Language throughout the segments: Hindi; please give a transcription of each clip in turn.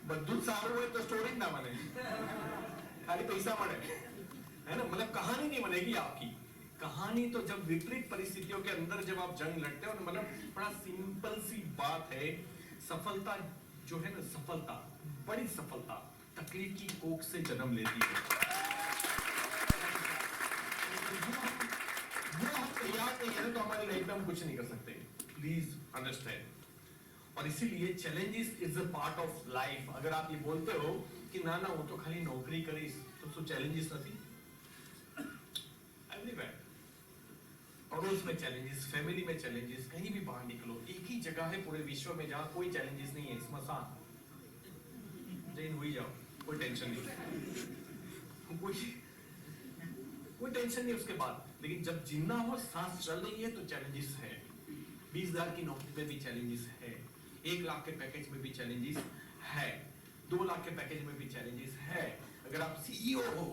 બધું જ સારું હોય તો સ્ટોરી જ ના બને, ખાલી પૈસા મળે, है ना? मतलब कहानी नहीं बनेगी आपकी। कहानी तो जब विपरीत परिस्थितियों के अंदर जब आप जंग लड़ते हो, मतलब बड़ा सिंपल सी बात है, सफलता जो है ना, सफलता, बड़ी सफलता तकलीफ की कोख से जन्म लेती है। वो हम तैयार नहीं है तो हमारी लाइफ में हम कुछ नहीं कर सकते, प्लीज अंडरस्टैंड। और इसीलिए challenges is a part of life. अगर आप ये बोलते हो कि ना ना वो तो खाली नौकरी करीश तो શું चैलेंजेस નથી? एवरीवेयर, पड़ोस में चैलेंजेस, फैमिली में चैलेंजेस, कहीं भी बाहर निकलो एक ही जगह है पूरे विश्व में जहां कोई चैलेंजेस नहीं है, स्मशान। जैन हुई जाओ, कोई टेंशन नहीं, कोई टेंशन नहीं उसके बाद। लेकिन जब जिंदा हो, सांस चल रही है तो चैलेंजेस है। 20,000 की नौकरी में भी चैलेंजेस है, 1 लाख के पैकेज में भी चैलेंजेस है, 2 लाख के पैकेज में भी चैलेंजेस है। अगर आप सीईओ हो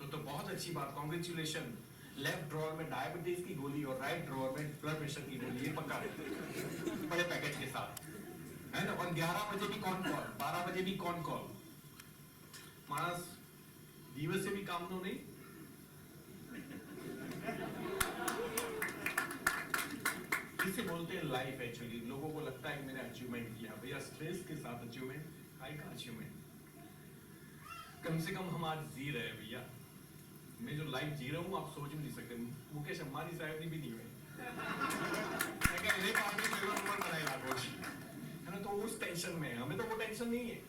तो बहुत अच्छी बात, कॉन्ग्रेचुलेशन। लेफ्ट ड्रॉअर में डायबिटीज की गोली और राइट ड्रॉअर में ब्लड प्रेशर की गोली, ये पक्का है, बड़े पैकेज के साथ, है ना? और 11 बजे भी कॉन कॉल, 12 बजे भी कॉन कॉल। मानस दिवस से भी काम तो नहीं। इसे बोलते हैं लाइफ। एक्चुअली लोगों को लगता है कि मैंने अचीवमेंट किया, भैया स्ट्रेस के साथ अचीवमेंट, काय का अचीवमेंट? कम से कम हम आज जी रहे हैं भैया। मैं जो लाइफ जी रहा हूँ आप सोच भी नहीं सकते। मुकेश अंबानी साहब भी नहीं हुए, है ना? तो उस टेंशन में, हमें तो वो टेंशन नहीं है।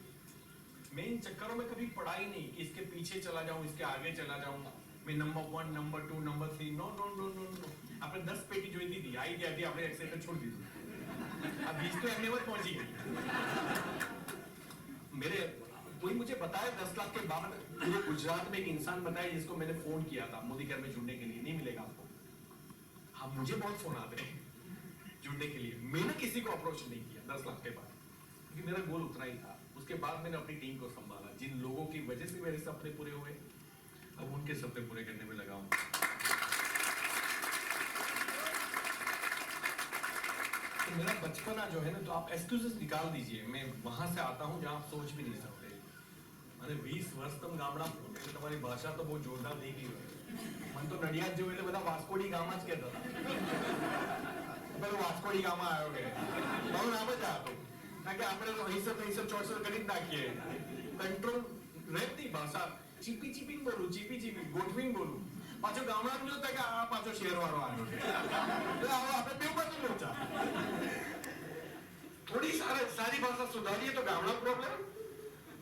मैं इन चक्करों में कभी पढ़ा ही नहीं कि इसके पीछे चला जाऊं, इसके आगे चला जाऊं, मैं number 1, number 2, number 3, no no no no no. आपने 10 पेटी જોઈતી હતી, आई थी, आपने एक्सेलेटर छोड़ दी, अब 20 तो एमए पर पहुंची गई। मेरे कोई मुझे बताया 10 लाख के बाद पूरे गुजरात में एक इंसान बताया जिसको मैंने फोन किया था मोदी घर में जुड़ने के लिए, नहीं मिलेगा आपको। हाँ, मुझे बहुत फोन आते हैं जुड़ने के लिए, मैंने किसी को अप्रोच नहीं किया 10 लाख के बाद, क्योंकि मेरा गोल उतना ही था। उसके बाद मैंने अपनी टीम को संभाला, जिन लोगों की वजह से मेरे सपने पूरे हुए, अब उनके सपने पूरे करने में लगा हूं। तो मेरा बचपना जो है ना, तो आप एक्सक्यूजेस निकाल दीजिए, मैं वहां से आता हूं जहां आप सोच भी नहीं सकते। अरे 20 વર્ષ તમ ગામડા, તમારી ભાષા તો બહુ જોરદાર થઈ ગઈ હોય। મને તો નડિયાદ જેવું એટલે બધા વાસ્કોડી ગામા જ કહેતા હતા, પેલો વાસ્કોડી ગામા આવ્યો કે મારું નામ જ આ હતું, કારણ કે આપણે તો હિસાબ 400 કરી જ નાખીએ, કંટ્રોલ રહેતી ભાષા, ચીપી ચીપી બોલું, ચીપી ચીપી ગોઠવીને બોલું, પાછો ગામડામાં જોતા કે આ પાછો શહેરવાળો આવ્યો છે, એટલે આપણે બેવ બાજુ લોચા। થોડી સારી ભાષા સુધારીએ તો ગામડા પ્રોબ્લેમ,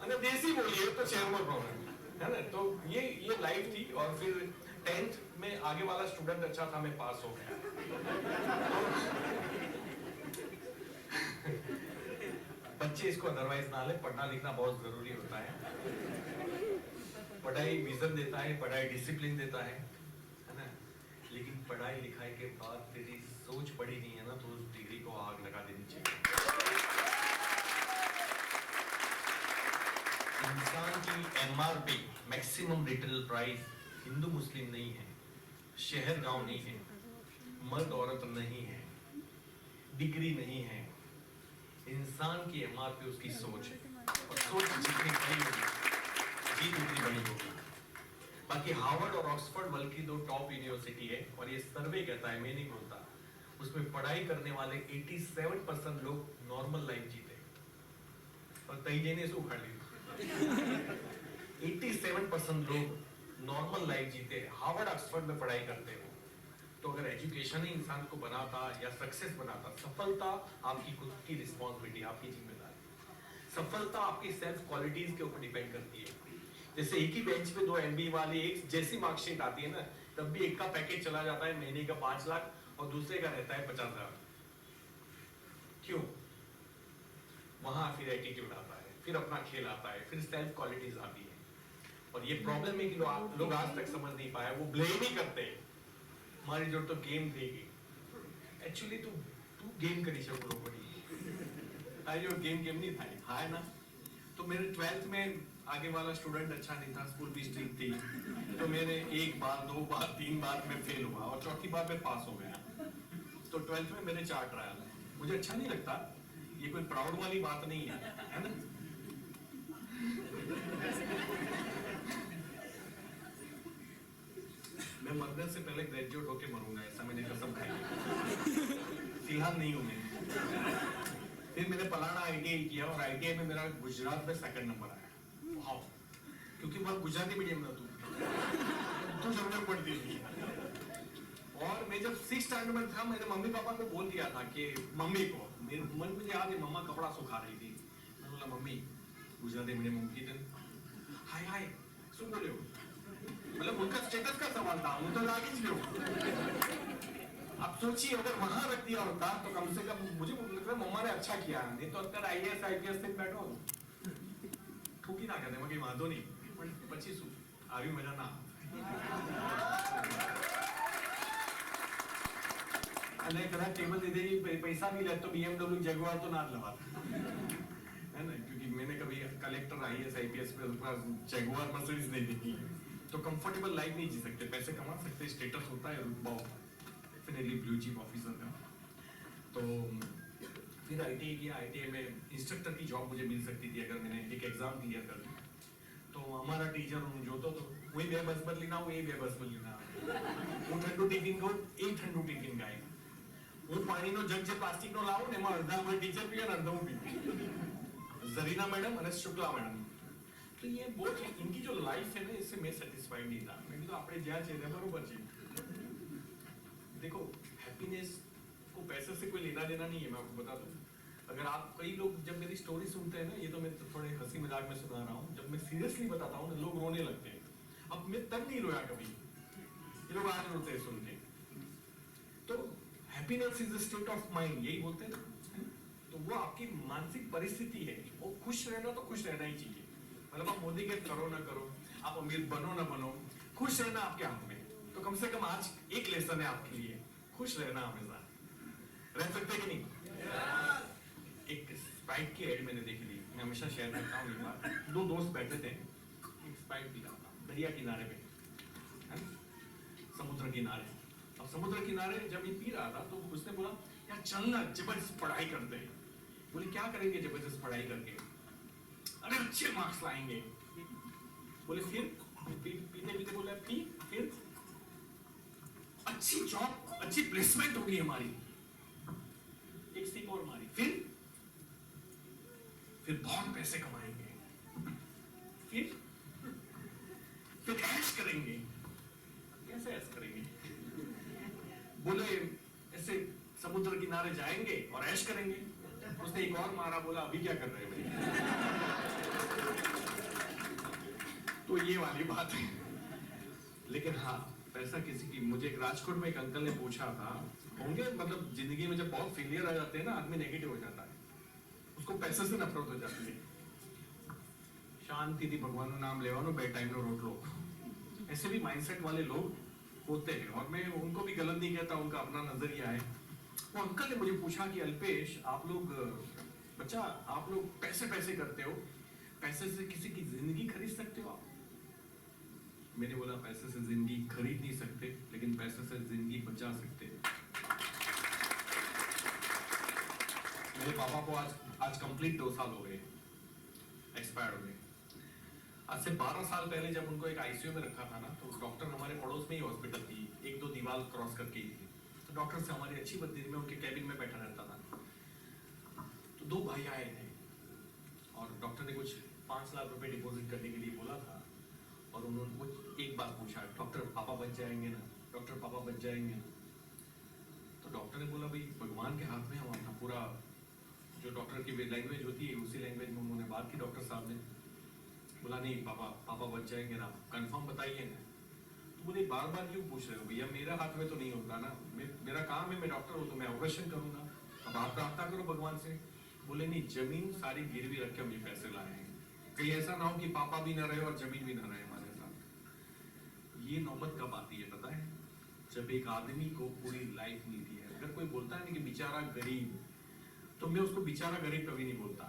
અને देसी बोलिए तो शहर में प्रॉब्लम, है ना? तो ये लाइफ थी। और फिर 10th में आगे वाला स्टूडेंट अच्छा था, मैं पास हो गया। बच्चे इसको अदरवाइज ना ले, पढ़ना लिखना बहुत जरूरी होता है। पढ़ाई विजन देता है, पढ़ाई डिसिप्लिन देता है ना? लेकिन पढ़ाई लिखाई के बाद तेरी सोच पड़ी नहीं है ना, तो उस डिग्री को आग लगा देनी चाहिए। इंसान की MRP, maximum retail price, Hindu Muslim नहीं है, शहर गांव नहीं है, मर्द औरत नहीं है, डिग्री नहीं है। इंसान की एमआरपी उसकी सोच है, और सोच जितनी बड़ी होगी जीत उतनी बड़ी होगी। बाकी हार्वर्ड और ऑक्सफोर्ड बल्कि 2 टॉप यूनिवर्सिटी है, और ये सर्वे कहता है, मैं नहीं बोलता, उसमें पढ़ाई करने वाले 87% लोग नॉर्मल लाइफ जीते, और कई जने से उखाड़ ली 87% लोग नॉर्मल लाइफ जीते, हार्वर्ड ऑक्सफोर्ड में पढ़ाई करते हो। तो अगर एजुकेशन ही इंसान को बनाता या सक्सेस बनाता, सफलता आपकी खुद की रिस्पॉन्सिबिलिटी, आपकी जिम्मेदारी। सफलता आपकी सेल्फ क्वालिटीज के ऊपर डिपेंड करती है। जैसे एक ही बेंच पे 2 MBA वाली एक जैसी मार्कशीट आती है ना, तब भी एक का पैकेज चला जाता है महीने का 5 लाख और दूसरे का रहता है 50,000। क्यों? वहां फिर एटीट्यूड आता है, फिर अपना खेल आता है, फिर सेल्फ क्वालिटीज आती है। और ये प्रॉब्लम है कि लोग आज तक समझ नहीं पाए, वो ब्लेम ही करते हैं, हमारी जो तो गेम देगी। एक्चुअली तू गेम करी શકો पड़ी, अरे गेम नहीं था, हाँ ना? तो मेरे 12th में आगे वाला स्टूडेंट अच्छा नहीं था, स्कूल भी स्ट्रिक्ट थी, तो मैंने 1 बार 2 बार 3 बार में फेल हुआ, और चौथी बार में पास हो गया। तो 12th में मेरे 4 ट्रायल है, मुझे अच्छा नहीं लगता, ये कोई प्राउड वाली बात नहीं है, है ना? मरने से पहले ग्रेजुएट होके मरूंगा, ऐसा मैंने कसम खाई। फिलहाल नहीं हूं मैं। फिर मैंने पलाना ITI किया और ITI में मेरा गुजरात में 2nd नंबर आया। वाह, क्योंकि वहाँ गुजराती मीडियम में तो जरूरत पड़ती थी। और मैं जब 6th स्टैंडर्ड में था, मैंने मम्मी पापा को बोल दिया था कि मम्मी को, मेरे मन में याद है मम्मा कपड़ा सुखा रही थी, मैंने बोला मम्मी गुजराती मीडियम की दिन हाय हाय શું બોલ્યો, मतलब उनका स्टेटस का सवाल था, वो तो लागे ही लो। आप सोचिए अगर वहां रख दिया होता तो कम से कम मुझे लगता है मम्मा ने अच्छा किया, नहीं तो અત્યારે IAS IPS तक बैठो ठोकी ना करने में वांधो नहीं, પણ પછી શું આવી મજા ના અને કદાચ ટેબલ દે દેજી पैसा भी ले तो BMW जगुआर तो ना लवाता है ना, क्योंकि मैंने कभी कलेक्टर IAS IPS पे जगुआर मर्सिडीज नहीं देखी, तो कंफर्टेबल लाइफ नहीं जी सकते, पैसे कमा सकते, स्टेटस होता है रुतबा डेफिनेटली ब्लू चीफ ऑफिसर का। तो फिर ITI किया, ITI में इंस्ट्रक्टर की जॉब मुझे मिल सकती थी अगर मैंने एक एग्जाम क्लियर कर दी। तो हमारा टीचर હું જોતો તો હું બે બસ બદલી ના, હું એ બે બસ બદલી ના, હું ઠંડુ ટિફિન ખાઉં, એ ઠંડુ ટિફિન ખાય, હું પાણીનો જગ જે પ્લાસ્ટિકનો લાવું ને એમાં અડધા અમારી ટીચર પીએ ને અડધા હું પીવું, ઝરીના मैडम અને શુક્લા मैडम। तो ये बहुत इनकी जो लाइफ है ना, इससे मैं सेटिस्फाइड नहीं था। मैं तो આપણે જ્યાં છે ત્યાં બરોબર છે। देखो हैप्पीनेस को पैसे से कोई लेना देना नहीं है, मैं आपको बता दूं। अगर आप कई लोग जब मेरी स्टोरी सुनते हैं ना, ये तो मैं थोड़े हंसी मजाक में सुना रहा हूँ, जब मैं सीरियसली बताता हूँ ना लोग रोने लगते हैं। अब मैं तब नहीं रोया कभी, ये लोग आज रोते हैं सुन के। तो happiness is a state of mind, यही बोलते हैं ना, तो वो आपकी मानसिक परिस्थिति है। वो खुश रहना तो खुश रहना ही चाहिए, मतलब आप मोदी के करो ना करो, आप अमीर बनो ना बनो, खुश रहना आपके हाथ में। तो कम से कम आज एक लेसन है आपके लिए, खुश रहना हमेशा। रह सकते कि नहीं? एक स्प्राइट की एड मैंने देखी थी, मैं हमेशा शेयर करता हूँ। एक बार दो दोस्त बैठे थे, एक स्प्राइट पी रहा था दरिया किनारे पे, है ना, समुद्र किनारे। अब समुद्र किनारे जब ये पी रहा था तो उसने बोला यार चलना जबरदस्त पढ़ाई करते हैं। बोले क्या करेंगे जबरदस्त पढ़ाई करके? अरे अच्छे मार्क्स लाएंगे। बोले फिर पीते पीते बोला फिर अच्छी जॉब, अच्छी प्लेसमेंट होगी हमारी। एक सिप और मारी, फिर बहुत पैसे कमाएंगे, फिर ऐश करेंगे। कैसे ऐश करेंगे? बोले ऐसे समुद्र किनारे जाएंगे और ऐश करेंगे। उसने एक और मारा, बोला अभी क्या कर रहे हैं तो ये वाली बात है। लेकिन हाँ, पैसा किसी की, मुझे एक राजकोट में एक अंकल ने पूछा था, होंगे मतलब जिंदगी में जब बहुत फेलियर आ जाते हैं ना, आदमी नेगेटिव हो जाता है, उसको पैसे से नफरत हो जाती है। शांति थी भगवान नाम लेवानो, बे टाइम नो रोटलो, ऐसे भी माइंडसेट वाले लोग होते हैं, और मैं उनको भी गलत नहीं कहता, उनका अपना नजरिया है। वो अंकल ने मुझे पूछा कि अल्पेश आप लोग बच्चा, आप लोग पैसे पैसे करते हो, पैसे से किसी की जिंदगी खरीद सकते हो आप? मैंने बोला पैसे से जिंदगी खरीद नहीं सकते, लेकिन पैसे से जिंदगी बचा सकते हैं। मेरे पापा को आज कंप्लीट 2 साल हो गए, एक्सपायर हो गए। आज से 12 साल पहले जब उनको एक ICU में रखा था ना, तो डॉक्टर हमारे पड़ोस में ही हॉस्पिटल थी, 1-2 दीवार क्रॉस करके ही थी। तो डॉक्टर से हमारी अच्छी बातचीत में उनके कैबिन में बैठा रहता था। तो 2 भाई आए थे और डॉक्टर ने कुछ 5 लाख रुपए डिपॉजिट करने के लिए बोला था, और उन्होंने वो एक बात पूछा, डॉक्टर पापा बच जाएंगे ना, डॉक्टर पापा बच जाएंगे ना? तो डॉक्टर ने बोला भाई भगवान के हाथ में हमारा पूरा, जो डॉक्टर की लैंग्वेज होती है उसी लैंग्वेज में उन्होंने बात की। डॉक्टर साहब ने बोला नहीं पापा बच जाएंगे ना, कंफर्म बताइए ना। तो बोले बार बार क्यों पूछ रहे हो भैया, मेरा हाथ में तो नहीं होता ना, मेरा काम है, मैं डॉक्टर हूँ तो मैं ऑपरेशन करूंगा, अब आप प्रार्थना करो भगवान से। बोले नहीं, जमीन सारी गिरवी रख के हम ये पैसे लाए हैं, कहीं ऐसा ना हो कि पापा भी ना रहे और जमीन भी ना रहे हमारे साथ। ये नौबत कब आती है पता है? जब एक आदमी को पूरी लाइफ मिलती है। अगर कोई बोलता है ना कि बेचारा गरीब, तो मैं उसको बेचारा गरीब कभी नहीं बोलता।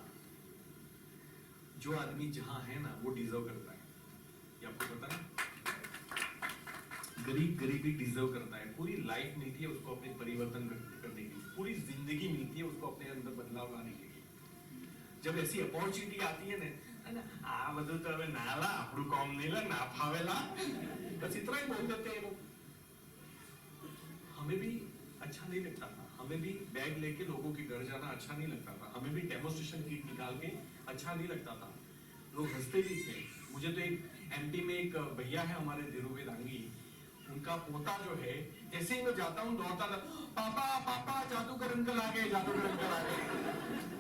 जो आदमी जहां है ना वो डिजर्व करता है, ये आपको पता है? गरीबी डिजर्व करता है। पूरी लाइफ मिलती है उसको अपने परिवर्तन करने के लिए, पूरी जिंदगी मिलती है उसको अपने अंदर बदलाव लाने के लिए। जब ऐसी अपॉर्चुनिटी आती है ना, आ બધું તો હવે નાલા આપણું કામ નહીં લે, ના ફાવેલા, બસ इतना ही बोल देते हैं लोग। हमें भी अच्छा नहीं लगता था, हमें भी बैग लेके लोगों के घर जाना अच्छा नहीं लगता था, हमें भी डेमोस्ट्रेशन किट निकाल के अच्छा नहीं लगता था, लोग हंसते भी थे। मुझे तो एक एमपी में एक भैया है हमारे धीरूभाई दांगी, उनका पोता जो है, जैसे ही मैं जाता हूँ दौड़ता था, पापा पापा जादूगर अंकल आ गए, जादूगर अंकल आ गए।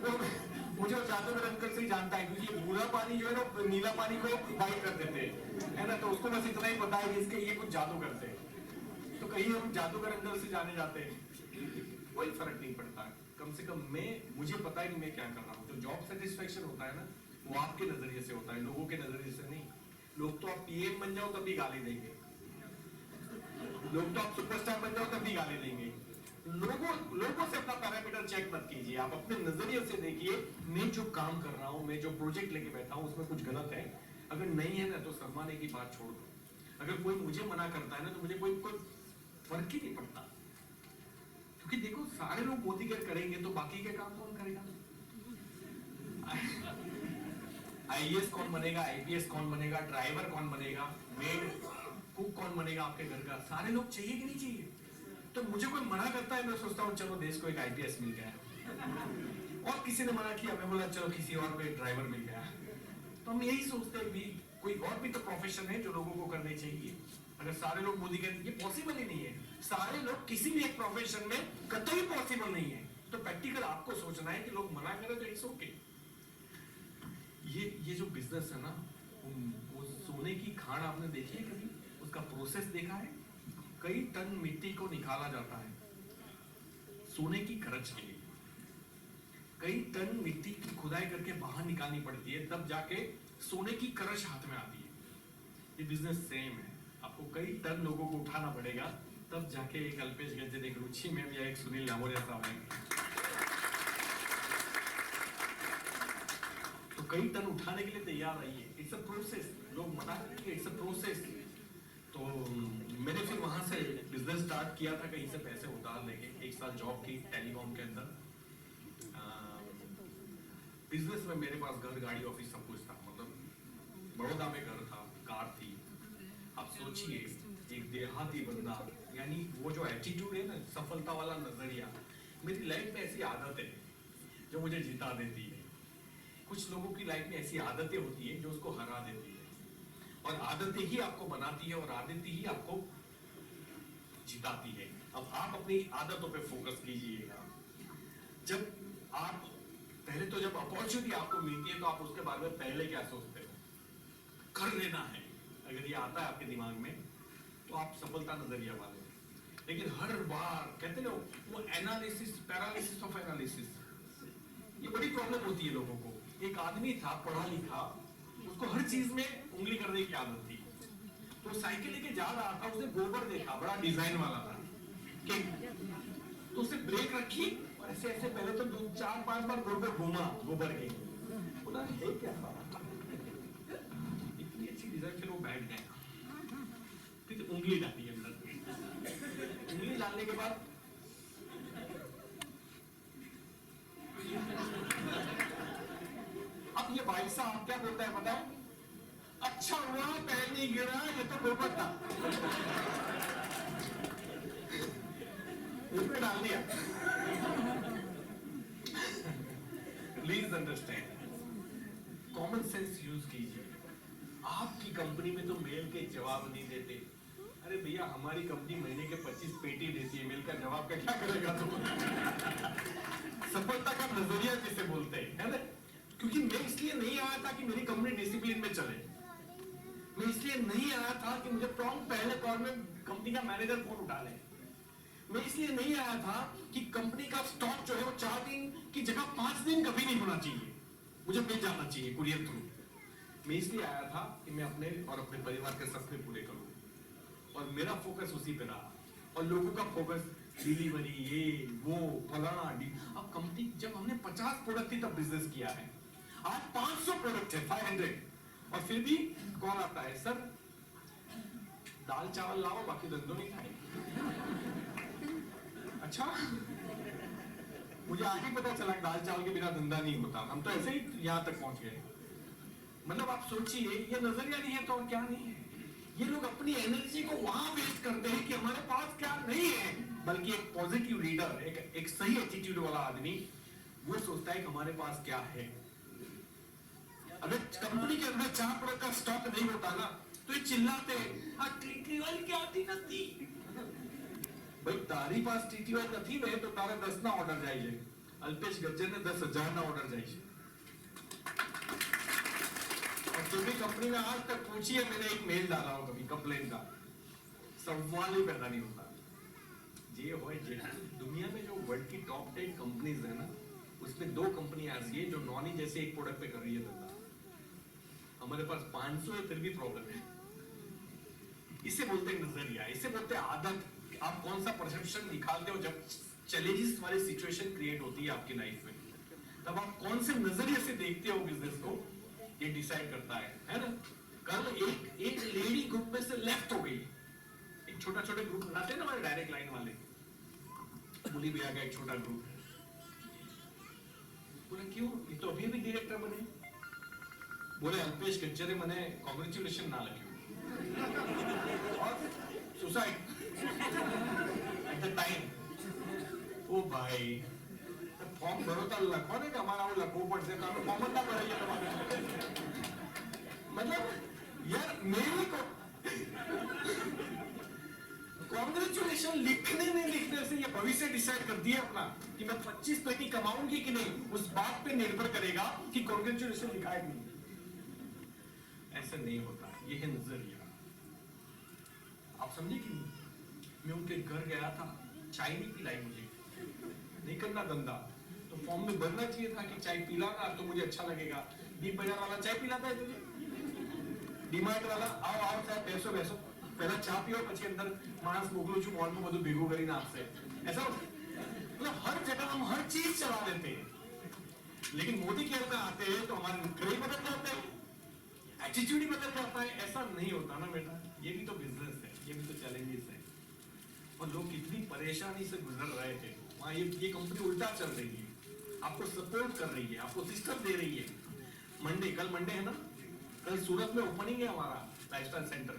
तो मुझे जादूगर अंकल से ही जानता है, क्योंकि भूरा पानी जो है ना नीला पानी को वाइट कर देते है ना, तो उसको बस इतना ही पता है कि इसके ये कुछ जादू करते हैं। तो कहीं हम जादूगर अंकल से जाने जाते हैं, कोई फर्क नहीं पड़ता है। कम से कम मुझे पता है कि मैं क्या कर रहा हूँ। जो जॉब सेटिस्फेक्शन होता है ना, वो आपके नजरिए से होता है, लोगों के नजरिए से नहीं। लोग तो आप पीएम बन जाओ तब भी गाली देंगे, लोग तो आप सुपरस्टार बन जाओ तब भी गाली देंगे। लोगों से अपना पैरामीटर चेक मत कीजिए, आप अपने नजरिए से देखिए, मैं जो काम कर रहा हूँ, मैं जो प्रोजेक्ट लेके बैठा हूँ, उसमें कुछ गलत है। अगर नहीं है ना तो शर्माने की बात छोड़ दो। अगर कोई मुझे मना करता है ना तो मुझे कोई फर्क ही नहीं पड़ता, क्योंकि देखो सारे लोग मोदी केयर करेंगे तो बाकी के काम कौन करेगा? आईएएस कौन बनेगा, आईपीएस कौन बनेगा, ड्राइवर कौन बनेगा, मेड कुक कौन बनेगा आपके घर का? सारे लोग चाहिए कि नहीं चाहिए? तो मुझे कोई मना करता है, मैं सोचता हूँ चलो देश को एक आईपीएस मिल गया, और किसी ने मना किया, मैं बोला चलो किसी और को एक ड्राइवर मिल गया। तो हम यही सोचते हैं भी कोई और भी तो प्रोफेशन है जो लोगों को करने चाहिए। अगर सारे लोग मोदी के, ये पॉसिबल ही नहीं है, सारे लोग किसी भी एक प्रोफेशन में कतई पॉसिबल नहीं है। तो प्रैक्टिकल आपको सोचना है कि लोग मना करें तो इट्स ओके। ये जो बिजनेस है ना, वो सोने की खान आपने देखी है कभी? उसका प्रोसेस देखा है? कई टन मिट्टी को निकाला जाता है सोने की करच के लिए, कई टन मिट्टी की खुदाई करके बाहर निकालनी पड़ती है, तब जाके सोने की करच हाथ में आती है। ये बिजनेस सेम है, आपको कई टन लोगों को उठाना पड़ेगा, तब जाके एक अल्पेश गज्जर, एक रुचि में या एक सुनील लामोरिया साहब आएंगे। तो कई टन उठाने के लिए तैयार रहिए, इट्स अ प्रोसेस। लोग मना करेंगे, इट्स अ प्रोसेस। तो मैंने फिर वहां से बिजनेस स्टार्ट किया था, कहीं से पैसे उधार लेके। 1 साल जॉब की टेलीकॉम के अंदर। बिजनेस में मेरे पास घर, गाड़ी, ऑफिस सब कुछ था, मतलब बड़ौदा में घर था, कार थी। आप सोचिए एक देहाती बंदा, यानी वो जो एटीट्यूड है ना, सफलता वाला नजरिया। मेरी लाइफ में ऐसी आदत है जो मुझे जिता देती है। कुछ लोगों की लाइफ में ऐसी आदतें होती है जो उसको हरा देती है, और आदतें ही आपको बनाती है, और आदतें ही आपको जिताती है। अब आप अपनी आदतों पे फोकस कीजिएगा। जब आप पहले तो जब अपॉर्चुनिटी आपको मिलती है तो आप उसके बारे में पहले क्या सोचते हो? कर लेना है। अगर ये आता है आपके दिमाग में तो आप सफलता नजरिया वाले हो। लेकिन हर बार कहते ना वो एनालिसिस, पैरालिसिस ऑफ एनालिसिस, ये बड़ी प्रॉब्लम होती है लोगों को। एक आदमी था पढ़ा लिखा, उसको हर चीज में उंगली करने की आदत थी। तो साइकिल लेके जा रहा था, उसने गोबर देखा, बड़ा डिजाइन वाला था, तो उसने ब्रेक रखी और ऐसे ऐसे पहले तो 4-5 बार गोबर घूमा, गोबर के बोला है क्या इतनी अच्छी डिजाइन। फिर वो बैठ गया, फिर उंगली डाली अंदर। उंगली डालने के बाद अब ये भाई साहब क्या बोलता है पता है? अच्छा हुआ पैर नहीं गिरा, ये तो गोबर था। उसमें डाल दिया। Please understand, common sense use कीजिए। आपकी कंपनी में तो मेल के जवाब नहीं देते। अरे भैया हमारी कंपनी महीने के 25 पेटी देती है, मेल का जवाब का क्या करेगा तुम? सफलता का नजरिया किसे बोलते हैं, है ना? क्योंकि मैं इसलिए नहीं आया था कि मेरी कंपनी डिसिप्लिन में चले। मैं इसलिए नहीं आया था कि मुझे प्रॉम्प्ट पहले कॉल में कंपनी का मैनेजर फोन उठा ले। मैं इसलिए नहीं आया था कि कंपनी का स्टॉक जो है वो 4 दिन की जगह 5 दिन कभी नहीं होना चाहिए, मुझे मिल जाना चाहिए कुरियर थ्रू। मैं इसलिए आया था कि मैं अपने और अपने परिवार के सपने पूरे करूं, और मेरा फोकस उसी पे रहा। और लोगों का फोकस डिलीवरी, ये वो फलाना। अब कंपनी जब हमने 50 प्रोडक्ट थी तब बिजनेस किया है, आज 500 प्रोडक्ट है, 500, और फिर भी कॉल आता है, सर दाल चावल लाओ, बाकी धंधो नहीं खाए। अच्छा, मुझे आगे पता चला दाल चावल के बिना धंधा नहीं होता। हम तो ऐसे ही यहाँ तक पहुंच गए। मतलब आप सोचिए, ये नजरिया नहीं है तो और क्या नहीं है। ये लोग अपनी एनर्जी को वहां वेस्ट करते हैं कि हमारे पास क्या नहीं है, बल्कि एक पॉजिटिव लीडर, एक सही एटीट्यूड वाला आदमी वो सोचता है कि हमारे पास क्या है। अगर कंपनी के अंदर 4 प्रोडक्ट का स्टॉक नहीं होता ना तो ये चिल्लाते हैं टीटीओएल क्या आती नथी। भाई तारी पास टीटीओएल નથી ને તો તારે 10 ના ઓર્ડર જાય છે, અલ્પેશ ગજ્જર ને 10,000 ના ઓર્ડર જાય છે। और जो भी कंपनी में आज तक पूछिए, मैंने एक मेल डाला हो कभी कंप्लेन का, सवाल ही पैदा नहीं होता। ये हो दुनिया में जो वर्ल्ड की टॉप 10 कंपनीज है ना, उसमें 2 कंपनी ऐसी है जो नॉन ही जैसे एक प्रोडक्ट पे कर रही है धंधा। हमारे पास 500 है फिर भी प्रॉब्लम है। इसे बोलते हैं नजरिया, इसे बोलते हैं आदत। आप कौन सा परसेप्शन निकालते हो जब चैलेंजेस वाली सिचुएशन क्रिएट होती है आपकी लाइफ में, तब आप कौन से नजरिए से देखते हो बिजनेस को, ये डिसाइड करता है ना। कल एक लेडी ग्रुप में से लेफ्ट हो गई, एक छोटा ग्रुप बनाते हैं ना हमारे डायरेक्ट लाइन वाले, बोली भैया का एक छोटा ग्रुप है। बोले क्यों, ये तो अभी डायरेक्टर बने। बोले अल्पेश गज्जरे मने कॉन्ग्रेचुलेशन ना लख्યું और सुसाइड एट द टाइम। ओ भाई फॉर्म भरो तो लखो ने कि हमारा वो लखવું પડશે તો ફોર્મ જ ના ભરાઈએ તમારે। मतलब यार मेरी को कॉन्ग्रेचुलेशन लिखने नहीं लिखने से ये भविष्य डिसाइड कर दिया अपना कि मैं 25 पेटी कमाऊंगी कि नहीं, उस बात पे निर्भर करेगा कि कॉन्ग्रेचुलेशन लिखा है नहीं। ऐसा नहीं होता, ये है नजरिया। आप समझे कि नहीं? मैं उनके घर गया था, चाय नहीं पिलाई मुझे, नहीं करना धंधा, तो फॉर्म में भरना चाहिए था कि चाय पिलाना तो मुझे अच्छा लगेगा। दीप बाजार वाला चाय पिलाता है तुझे, ડીમાર્ટ વાળા આવો આવો સાહેબ બેસો બેસો, પહેલા ચા પીઓ પછી અંદર માણસ મોકલું છું મોલ માં બધું ભેગું કરીને આપશે। ऐसा मतलब हर जगह हम हर चीज चला देते हैं, लेकिन मोदी केयर में आते हैं तो हमारे नखरे बदल जाते हैं, एटीट्यूड ही बदल जाता है। ऐसा नहीं होता ना बेटा, ये भी तो बिजनेस है, ये भी तो चैलेंजेस है। और लोग कितनी परेशानी से गुजर रहे थे वहां, ये कंपनी उल्टा चल रही है, आपको सपोर्ट कर रही है, आपको सिस्टम दे रही है। मंडे, कल मंडे है ना, कल सूरत में ओपनिंग है हमारा लाइफस्टाइल सेंटर।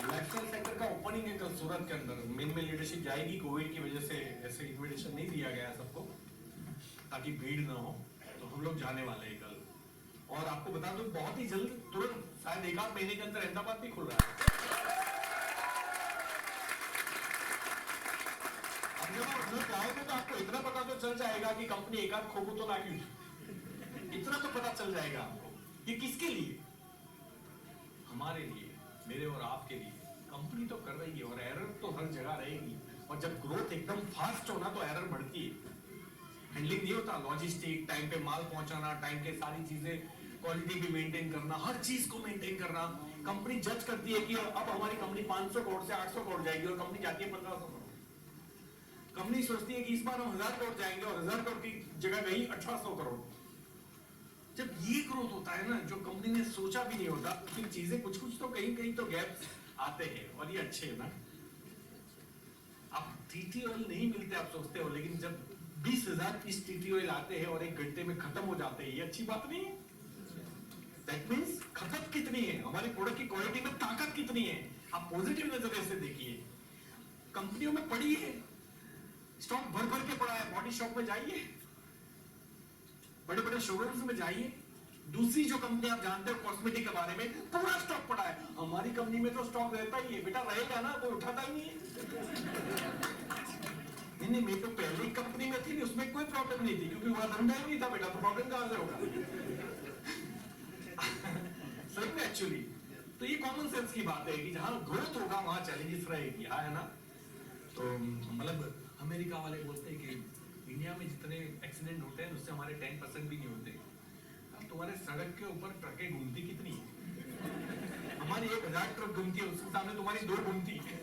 लाइफस्टाइल सेंटर का ओपनिंग है कल सूरत के अंदर। मेन में लीडरशिप जाएगी, कोविड की वजह से ऐसे इन्विटेशन नहीं दिया गया सबको ताकि भीड़ ना हो, तो हम लोग जाने वाले हैं कल। और आपको बता दूं बहुत ही जल्द, तुरंत शायद 1-8 महीने के अंदर अहमदाबाद भी खुल रहा है। जाओगे तो आपको इतना पता तो चल जाएगा कि कंपनी एक-आध खोगो तो ना क्यों, इतना तो पता चल जाएगा आपको। ये किसके लिए? हमारे लिए, मेरे और आपके लिए। कंपनी तो कर रही है और एरर तो हर जगह रहेगी, और जब ग्रोथ एकदम फास्ट हो ना तो एरर बढ़ती है। हैंडलिंग नहीं होता, लॉजिस्टिक, टाइम पे माल पहुंचाना, टाइम पे सारी चीजें, क्वालिटी भी मेंटेन करना, हर चीज को मेंटेन करना। कंपनी जज करती है कि अब हमारी कंपनी 500 करोड़ से 800 करोड़ जाएगी और कंपनी जाती है 1500 करोड़। कंपनी सोचती है कि इस बार हम 1000 करोड़ जाएंगे और 1000 करोड़ की जगह गई 1800 करोड़। जब ये ग्रोथ होता है ना, जो कंपनी ने सोचा भी नहीं होता, फिर चीजें कुछ तो कहीं तो गैप्स आते हैं, और ये अच्छे है ना। आप टीटीओएल नहीं मिलते आप सोचते हो, लेकिन जब 20,000 पीस टीटीओएल आते हैं और 1 घंटे में खत्म हो जाते हैं, ये अच्छी बात नहीं है। दैट मींस खपत कितनी है, हमारी प्रोडक्ट की क्वालिटी में ताकत कितनी है। आप पॉजिटिव नजरिए से देखिए। कंपनियों में पड़ी है, स्टॉक भर के पड़ा है, बॉडी शॉप में जाइए, बड़े शोरूम्स में जाइए। दूसरी जो कंपनी आप जानते हो कॉस्मेटिक के बारे में, पूरा स्टॉक पड़ा है। हमारी कंपनी में तो स्टॉक रहता ही है, बेटा रहेगा ना, कोई उठाता ही नहीं है। नहीं, मैं तो पहली कंपनी में थी, उसमें कोई प्रॉब्लम नहीं थी, क्योंकि वहां धंधा ही नहीं था बेटा, तो प्रॉब्लम कहां से होगा। सही में एक्चुअली तो ये कॉमन सेंस की बात है कि जहां ग्रोथ होगा वहां चैलेंजेस रहेगी, है ना। तो मतलब अमेरिका वाले बोलते हैं कि इंडिया में जितने एक्सीडेंट होते हैं उससे हमारे 10% भी नहीं होते। अब तुम्हारे सड़क के ऊपर ट्रकें घूमती कितनी है, हमारी 1000 ट्रक घूमती है, उसके सामने तुम्हारी 2 घूमती है,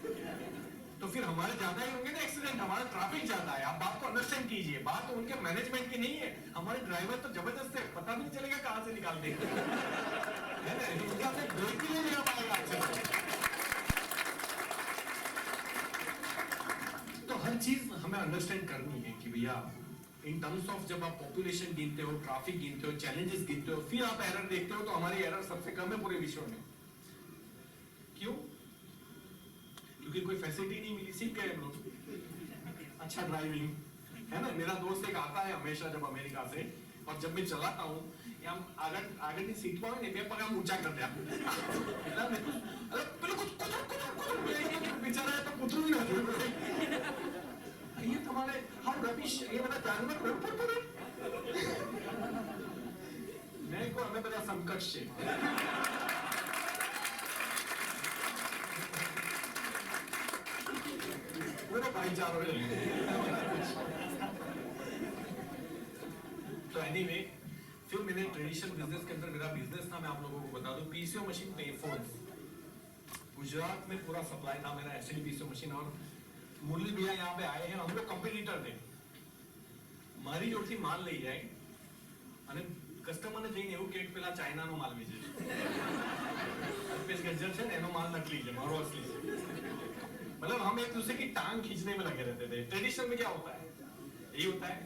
तो फिर हमारे ज्यादा ही होंगे ना एक्सीडेंट, हमारा ट्रैफिक ज्यादा है। आप बात को अंडरस्टैंड कीजिए, बात तो उनके मैनेजमेंट की नहीं है। हमारे ड्राइवर तो जबरदस्त है, पता नहीं चलेगा कहां से निकाल देंगे, है ना, इनका से ब्रेक भी नहीं लगा पाएगा अच्छे। तो हर चीज हमें अंडरस्टैंड करनी है कि भैया इन टर्म्स ऑफ जब आप पॉपुलेशन गिनते हो, ट्रैफिक गिनते हो, चैलेंजेस गिनते हो, फिर आप एरर देखते हो, तो हमारी एरर सबसे कम है पूरे विश्व में। क्यों? क्योंकि कोई फैसिलिटी नहीं मिली, सीख गए हम लोग। अच्छा ड्राइविंग है ना, मेरा दोस्त एक आता है हमेशा जब अमेरिका से, और जब मैं चलाता हूँ या आगे की सीट पर नहीं, मैं पगाम ऊंचा कर दिया अरे कुछ बेचारा है तो कुतरू ही ना ये तुम्हारे हम रबिश ये मेरा जानवर रोड पर पड़े मैं को हमें बड़ा समकक्ष है। पूरा भाईचारा तो एनीवे, फिर मैंने ट्रेडिशनल बिजनेस के अंदर मेरा बिजनेस था, मैं आप लोगों को बता दूं, पीसीओ मशीन पे फोन्स गुजरात में पूरा सप्लाई था मेरा एचडी पीसीओ मशीन। और मुरली भैया यहाँ पे आए हैं, हम लोग कंपटीटर थे, મારી જોડથી માલ લઈ જાય અને કસ્ટમરને જઈને એવું કે પેલા ચાઇનાનો માલ વેચે છે, અલ્પેશ ગજ્જર છે ને એનો માલ નકલી છે, મારો असली છે। मतलब हम एक दूसरे की टांग खींचने में लगे रहते थे। ट्रेडिशन में क्या होता है, यही होता है।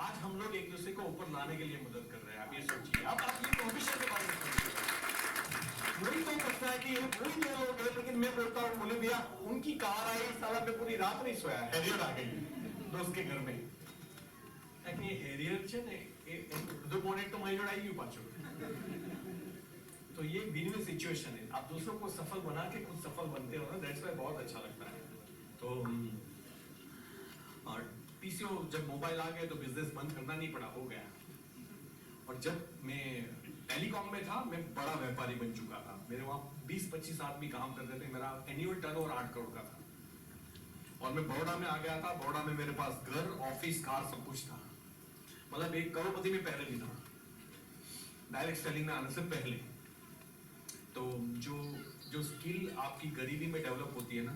आज हम लोग एक दूसरे को ऊपर लाने के लिए मदद कर रहे हैं, आप ये सोचिए। अब आप ये प्रोफेशन के बारे में सोचिए, वही तो करता है कि वही दो लोग हैं, लेकिन मैं बोलता हूँ बोले भैया उनकी कार आई, साला मैं पूरी रात नहीं सोया, हैरियर आ गई दोस्त के घर में। हैरियर છે ને એ બધું બોનેટ તો મારી જોડે આવી ગયું પાછું। तो ये विन विन सिचुएशन है, आप दूसरों को सफल बना के खुद सफल बनते हो ना, दैट्स व्हाई बहुत अच्छा लगता है। तो और पीसीओ जब मोबाइल आ गए तो बिजनेस बंद करना नहीं पड़ा, हो गया। और जब मैं टेलीकॉम में था, मैं बड़ा व्यापारी बन चुका था, मेरे वहाँ 20-25 आदमी काम करते थे, मेरा एनुअल टर्नओवर 8 करोड़ का था। और मैं बड़ौदा में आ गया था, बड़ौदा में मेरे पास घर, ऑफिस, कार सब कुछ था, मतलब एक करोड़पति में पहले भी था, डायरेक्ट सेलिंग में आने से पहले। तो जो स्किल आपकी गरीबी में डेवलप होती है ना,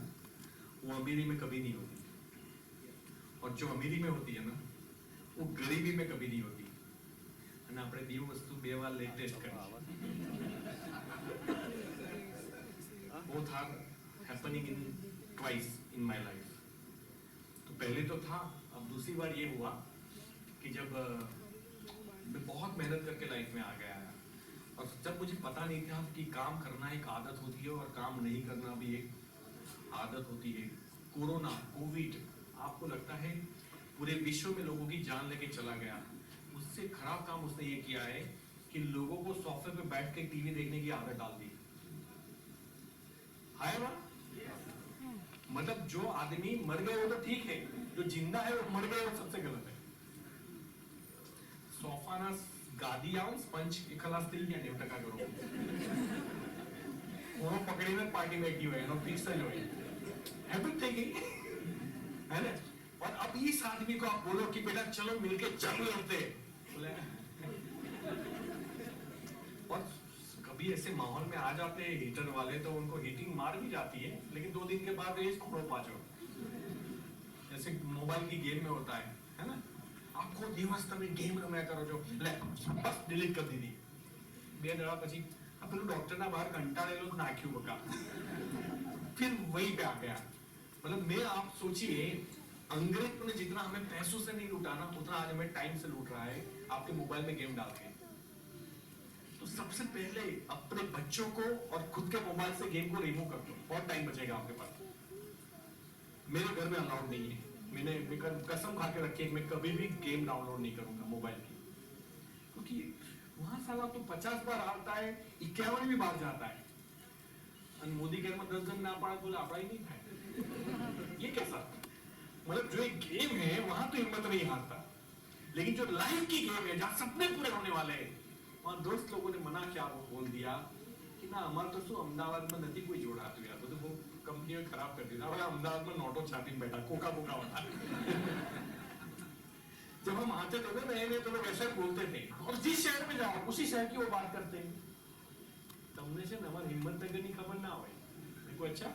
वो अमीरी में कभी नहीं होती, और जो अमीरी में होती है ना, वो गरीबी में कभी नहीं होती। અને આપણે બે વસ્તુ બે વાર લેટેસ્ટ કરી, both are happening in twice in my life। तो पहले तो था, अब दूसरी बार ये हुआ कि जब मैं बहुत मेहनत करके लाइफ में आ गया है, और जब मुझे पता नहीं था कि काम करना एक आदत होती है और काम नहीं करना भी एक आदत होती है। कोरोना, कोविड, आपको लगता है पूरे विश्व में लोगों की जान लेके चला गया, उससे खराब काम उसने ये किया है कि लोगों को सोफे पे बैठ के टीवी देखने की आदत डाल दी है ना। मतलब जो आदमी मर गए वो तो ठीक है, जो जिंदा है वो मर गए वो सबसे गलत है। सोफाना ગાદી આવે સ્પંચ એ ખલાસ થઈ ગયા 90% કરો કોનો પકડીને પાર્ટીમાં એક્ટિવ હોય એનો ફિક્સ જ હોય, હેબિટ થઈ ગઈ है ना। और अब इस आदमी को आप बोलो कि बेटा चलो मिलके जंग लड़ते, बोले और कभी ऐसे माहौल में आ जाते हैं हीटर वाले तो उनको हीटिंग मार भी जाती है, लेकिन 2 दिन के बाद ये खोलो पाछो, जैसे मोबाइल की गेम में होता है ना। આખો દિવસ તમે ગેમ રમ્યા કરો છો, લે બસ ડિલીટ કરી દીધી, 2 દાડા પછી આ પેલું ડોક્ટરના બહાર કંટાળેલો જ નાખ્યું બકા, फिर वही पे आ गया। मतलब मैं आप सोचिए, अंग्रेज ने जितना हमें पैसों से नहीं लूटा ना, उतना आज हमें टाइम से लूट रहा है आपके मोबाइल में गेम डाल के। तो सबसे पहले अपने बच्चों को और खुद के मोबाइल से गेम को रिमूव कर दो, बहुत टाइम बचेगा आपके पास। मेरे घर में अलाउड नहीं है, मैंने कसम खा के रखी है, मैं कभी भी गेम डाउनलोड नहीं करूंगा मोबाइल की, क्योंकि वहां साला तो 50 बार आता है, 51वीं बार जाता है, और मोदी घर में 10 जन ना पड़ा बोले आपड़ा ही नहीं खाए, ये कैसा। मतलब जो एक गेम है वहां तो हिम्मत नहीं हारता, लेकिन जो लाइफ की गेम है जहां सपने पूरे होने वाले हैं, वहां दोस्त लोगों ने मना क्या बोल दिया कि ना हमारे तो शू अमदावाद में नहीं कोई जोड़ाતું યાર, બધું બહુ કંપનીઓ ખરાબ કરી દીધા, હવે અમદાવાદ में નોટો છાપીને बैठा कोका कोका वाला। जब हम आते थे ना नए नए तो लोग ऐसे बोलते थे, और जिस शहर में जाओ उसी शहर की वो बात करते हैं। તમને છે ને અમાર હિંમતનગરની ખબર ના હોય, મેં કહું अच्छा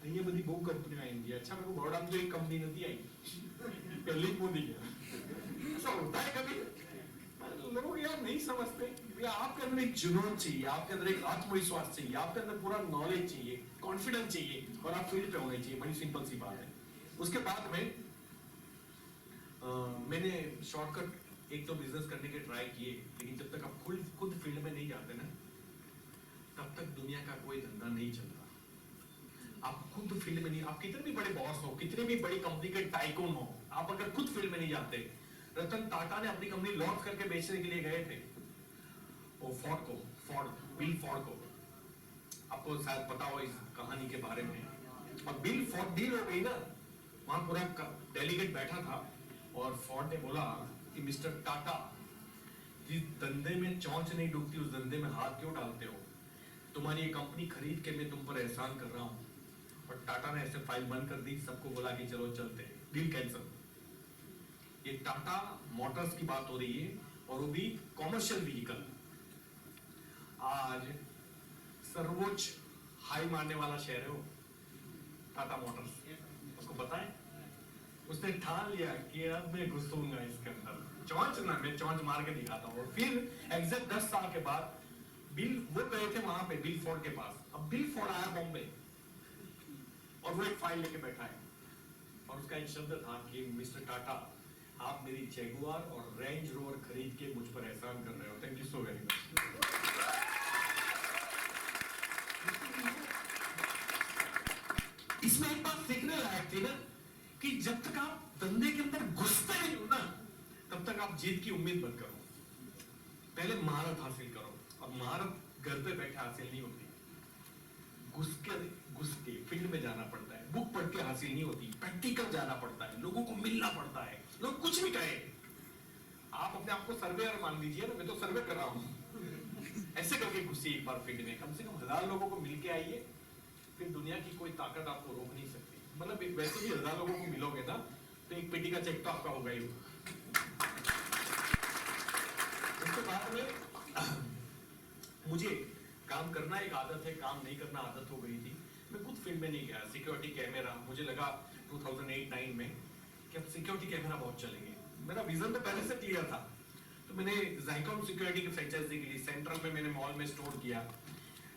અહીંયા બધી બહુ કંપનીઓ આવી ગઈ, अच्छा मेरे को बड़ौदा में तो एक कंपनी नहीं आई, पहले ही मोदी गया। ऐसा होता है कभी, लोग यार नहीं समझते। आपके अंदर एक जुनून चाहिए, आपके अंदर एक आत्मविश्वास चाहिए, आपके अंदर पूरा नॉलेज चाहिए, कॉन्फिडेंस चाहिए, और आप फील्ड पे होने चाहिए, बड़ी सिंपल सी बात है। उसके बाद में मैंने शॉर्टकट एक तो बिजनेस करने के ट्राई किए, लेकिन जब तक आप खुद फील्ड में नहीं जाते ना, तब तक दुनिया का कोई धंधा नहीं चलता। आप खुद फील्ड में नहीं, आप कितने भी बड़े बॉस हो, कितने भी बड़ी कंपनी के टाइकून हो, आप अगर खुद फील्ड में नहीं जाते। रतन टाटा ने अपनी कंपनी लॉन्च करके बेचने के लिए गए थे वो बिल फोर्ड को, आपको शायद पता हो इस कहानी के बारे में। और बिल फोर्ड डील हो गई ना, वहां पूरा डेलीगेट बैठा था और फोर्ड ने बोला कि मिस्टर टाटा, जिस धंधे में चौंच नहीं डूबती उस धंधे में हाथ क्यों डालते हो? तुम्हारी ये कंपनी खरीद के मैं तुम पर एहसान कर रहा हूं। और टाटा ने ऐसे फाइल बंद कर दी, सबको बोला कि चलो चलते हैं, डील कैंसिल। ये टाटा मोटर्स की बात हो रही है, और वो भी कॉमर्शियल व्हीकल। आज सर्वोच्च हाई मारने वाला शहर है वो टाटा मोटर्स, उसको पता है। उसने ठान लिया कि अब मैं घुसूंगा इसके अंदर, चौंच ना, मैं चौंच मार के दिखाता हूँ। फिर एग्जैक्ट 10 साल के बाद वो गए थे वहां पे बिल फोर्ड के पास। अब बिल फोर्ड आया बॉम्बे और वो एक फाइल लेके बैठा है, और उसका एक शब्द था कि मिस्टर टाटा, आप मेरी जैगुआर और रेंज रोवर खरीद के मुझ पर एहसान कर रहे हो, thank you so very much. इसमें एक बात सीखने लायक थी ना, कि जब तक आप धंधे के अंदर घुसते नहीं हो ना, तब तक आप जीत की उम्मीद मत करो। पहले महारत हासिल करो। अब महारत घर पे बैठे हासिल नहीं होती, घुस के फील्ड में जाना पड़ता है। बुक पढ़ के हासिल नहीं होती, प्रैक्टिकल जाना पड़ता है, लोगों को मिलना पड़ता है। लोग कुछ भी कहे, आप अपने आप को सर्वेयर मान लीजिए ना, मैं तो सर्वे कर रहा हूं। ऐसे करके घुसी एक बार फील्ड में, कम से कम 1000 लोगों को मिल के आइए, फिर दुनिया की कोई ताकत आपको रोक नहीं सकती। मतलब वैसे भी 1000 लोगों को मिलोगे ना, तो एक पेटी का चेक तो आपका होगा ही होगा। उसके बाद में मुझे काम करना एक आदत है, काम नहीं करना आदत हो गई थी। मैं खुद फील्ड में नहीं गया। सिक्योरिटी कैमरा, मुझे लगा 2008-9 में कि अब सिक्योरिटी कैमरा बहुत चलेंगे। मेरा विजन तो पहले से क्लियर था, तो मैंने ज़ाइकॉम सिक्योरिटी की फ्रेंचाइजी के लिए सेंट्रल में मैंने मॉल में स्टोर किया।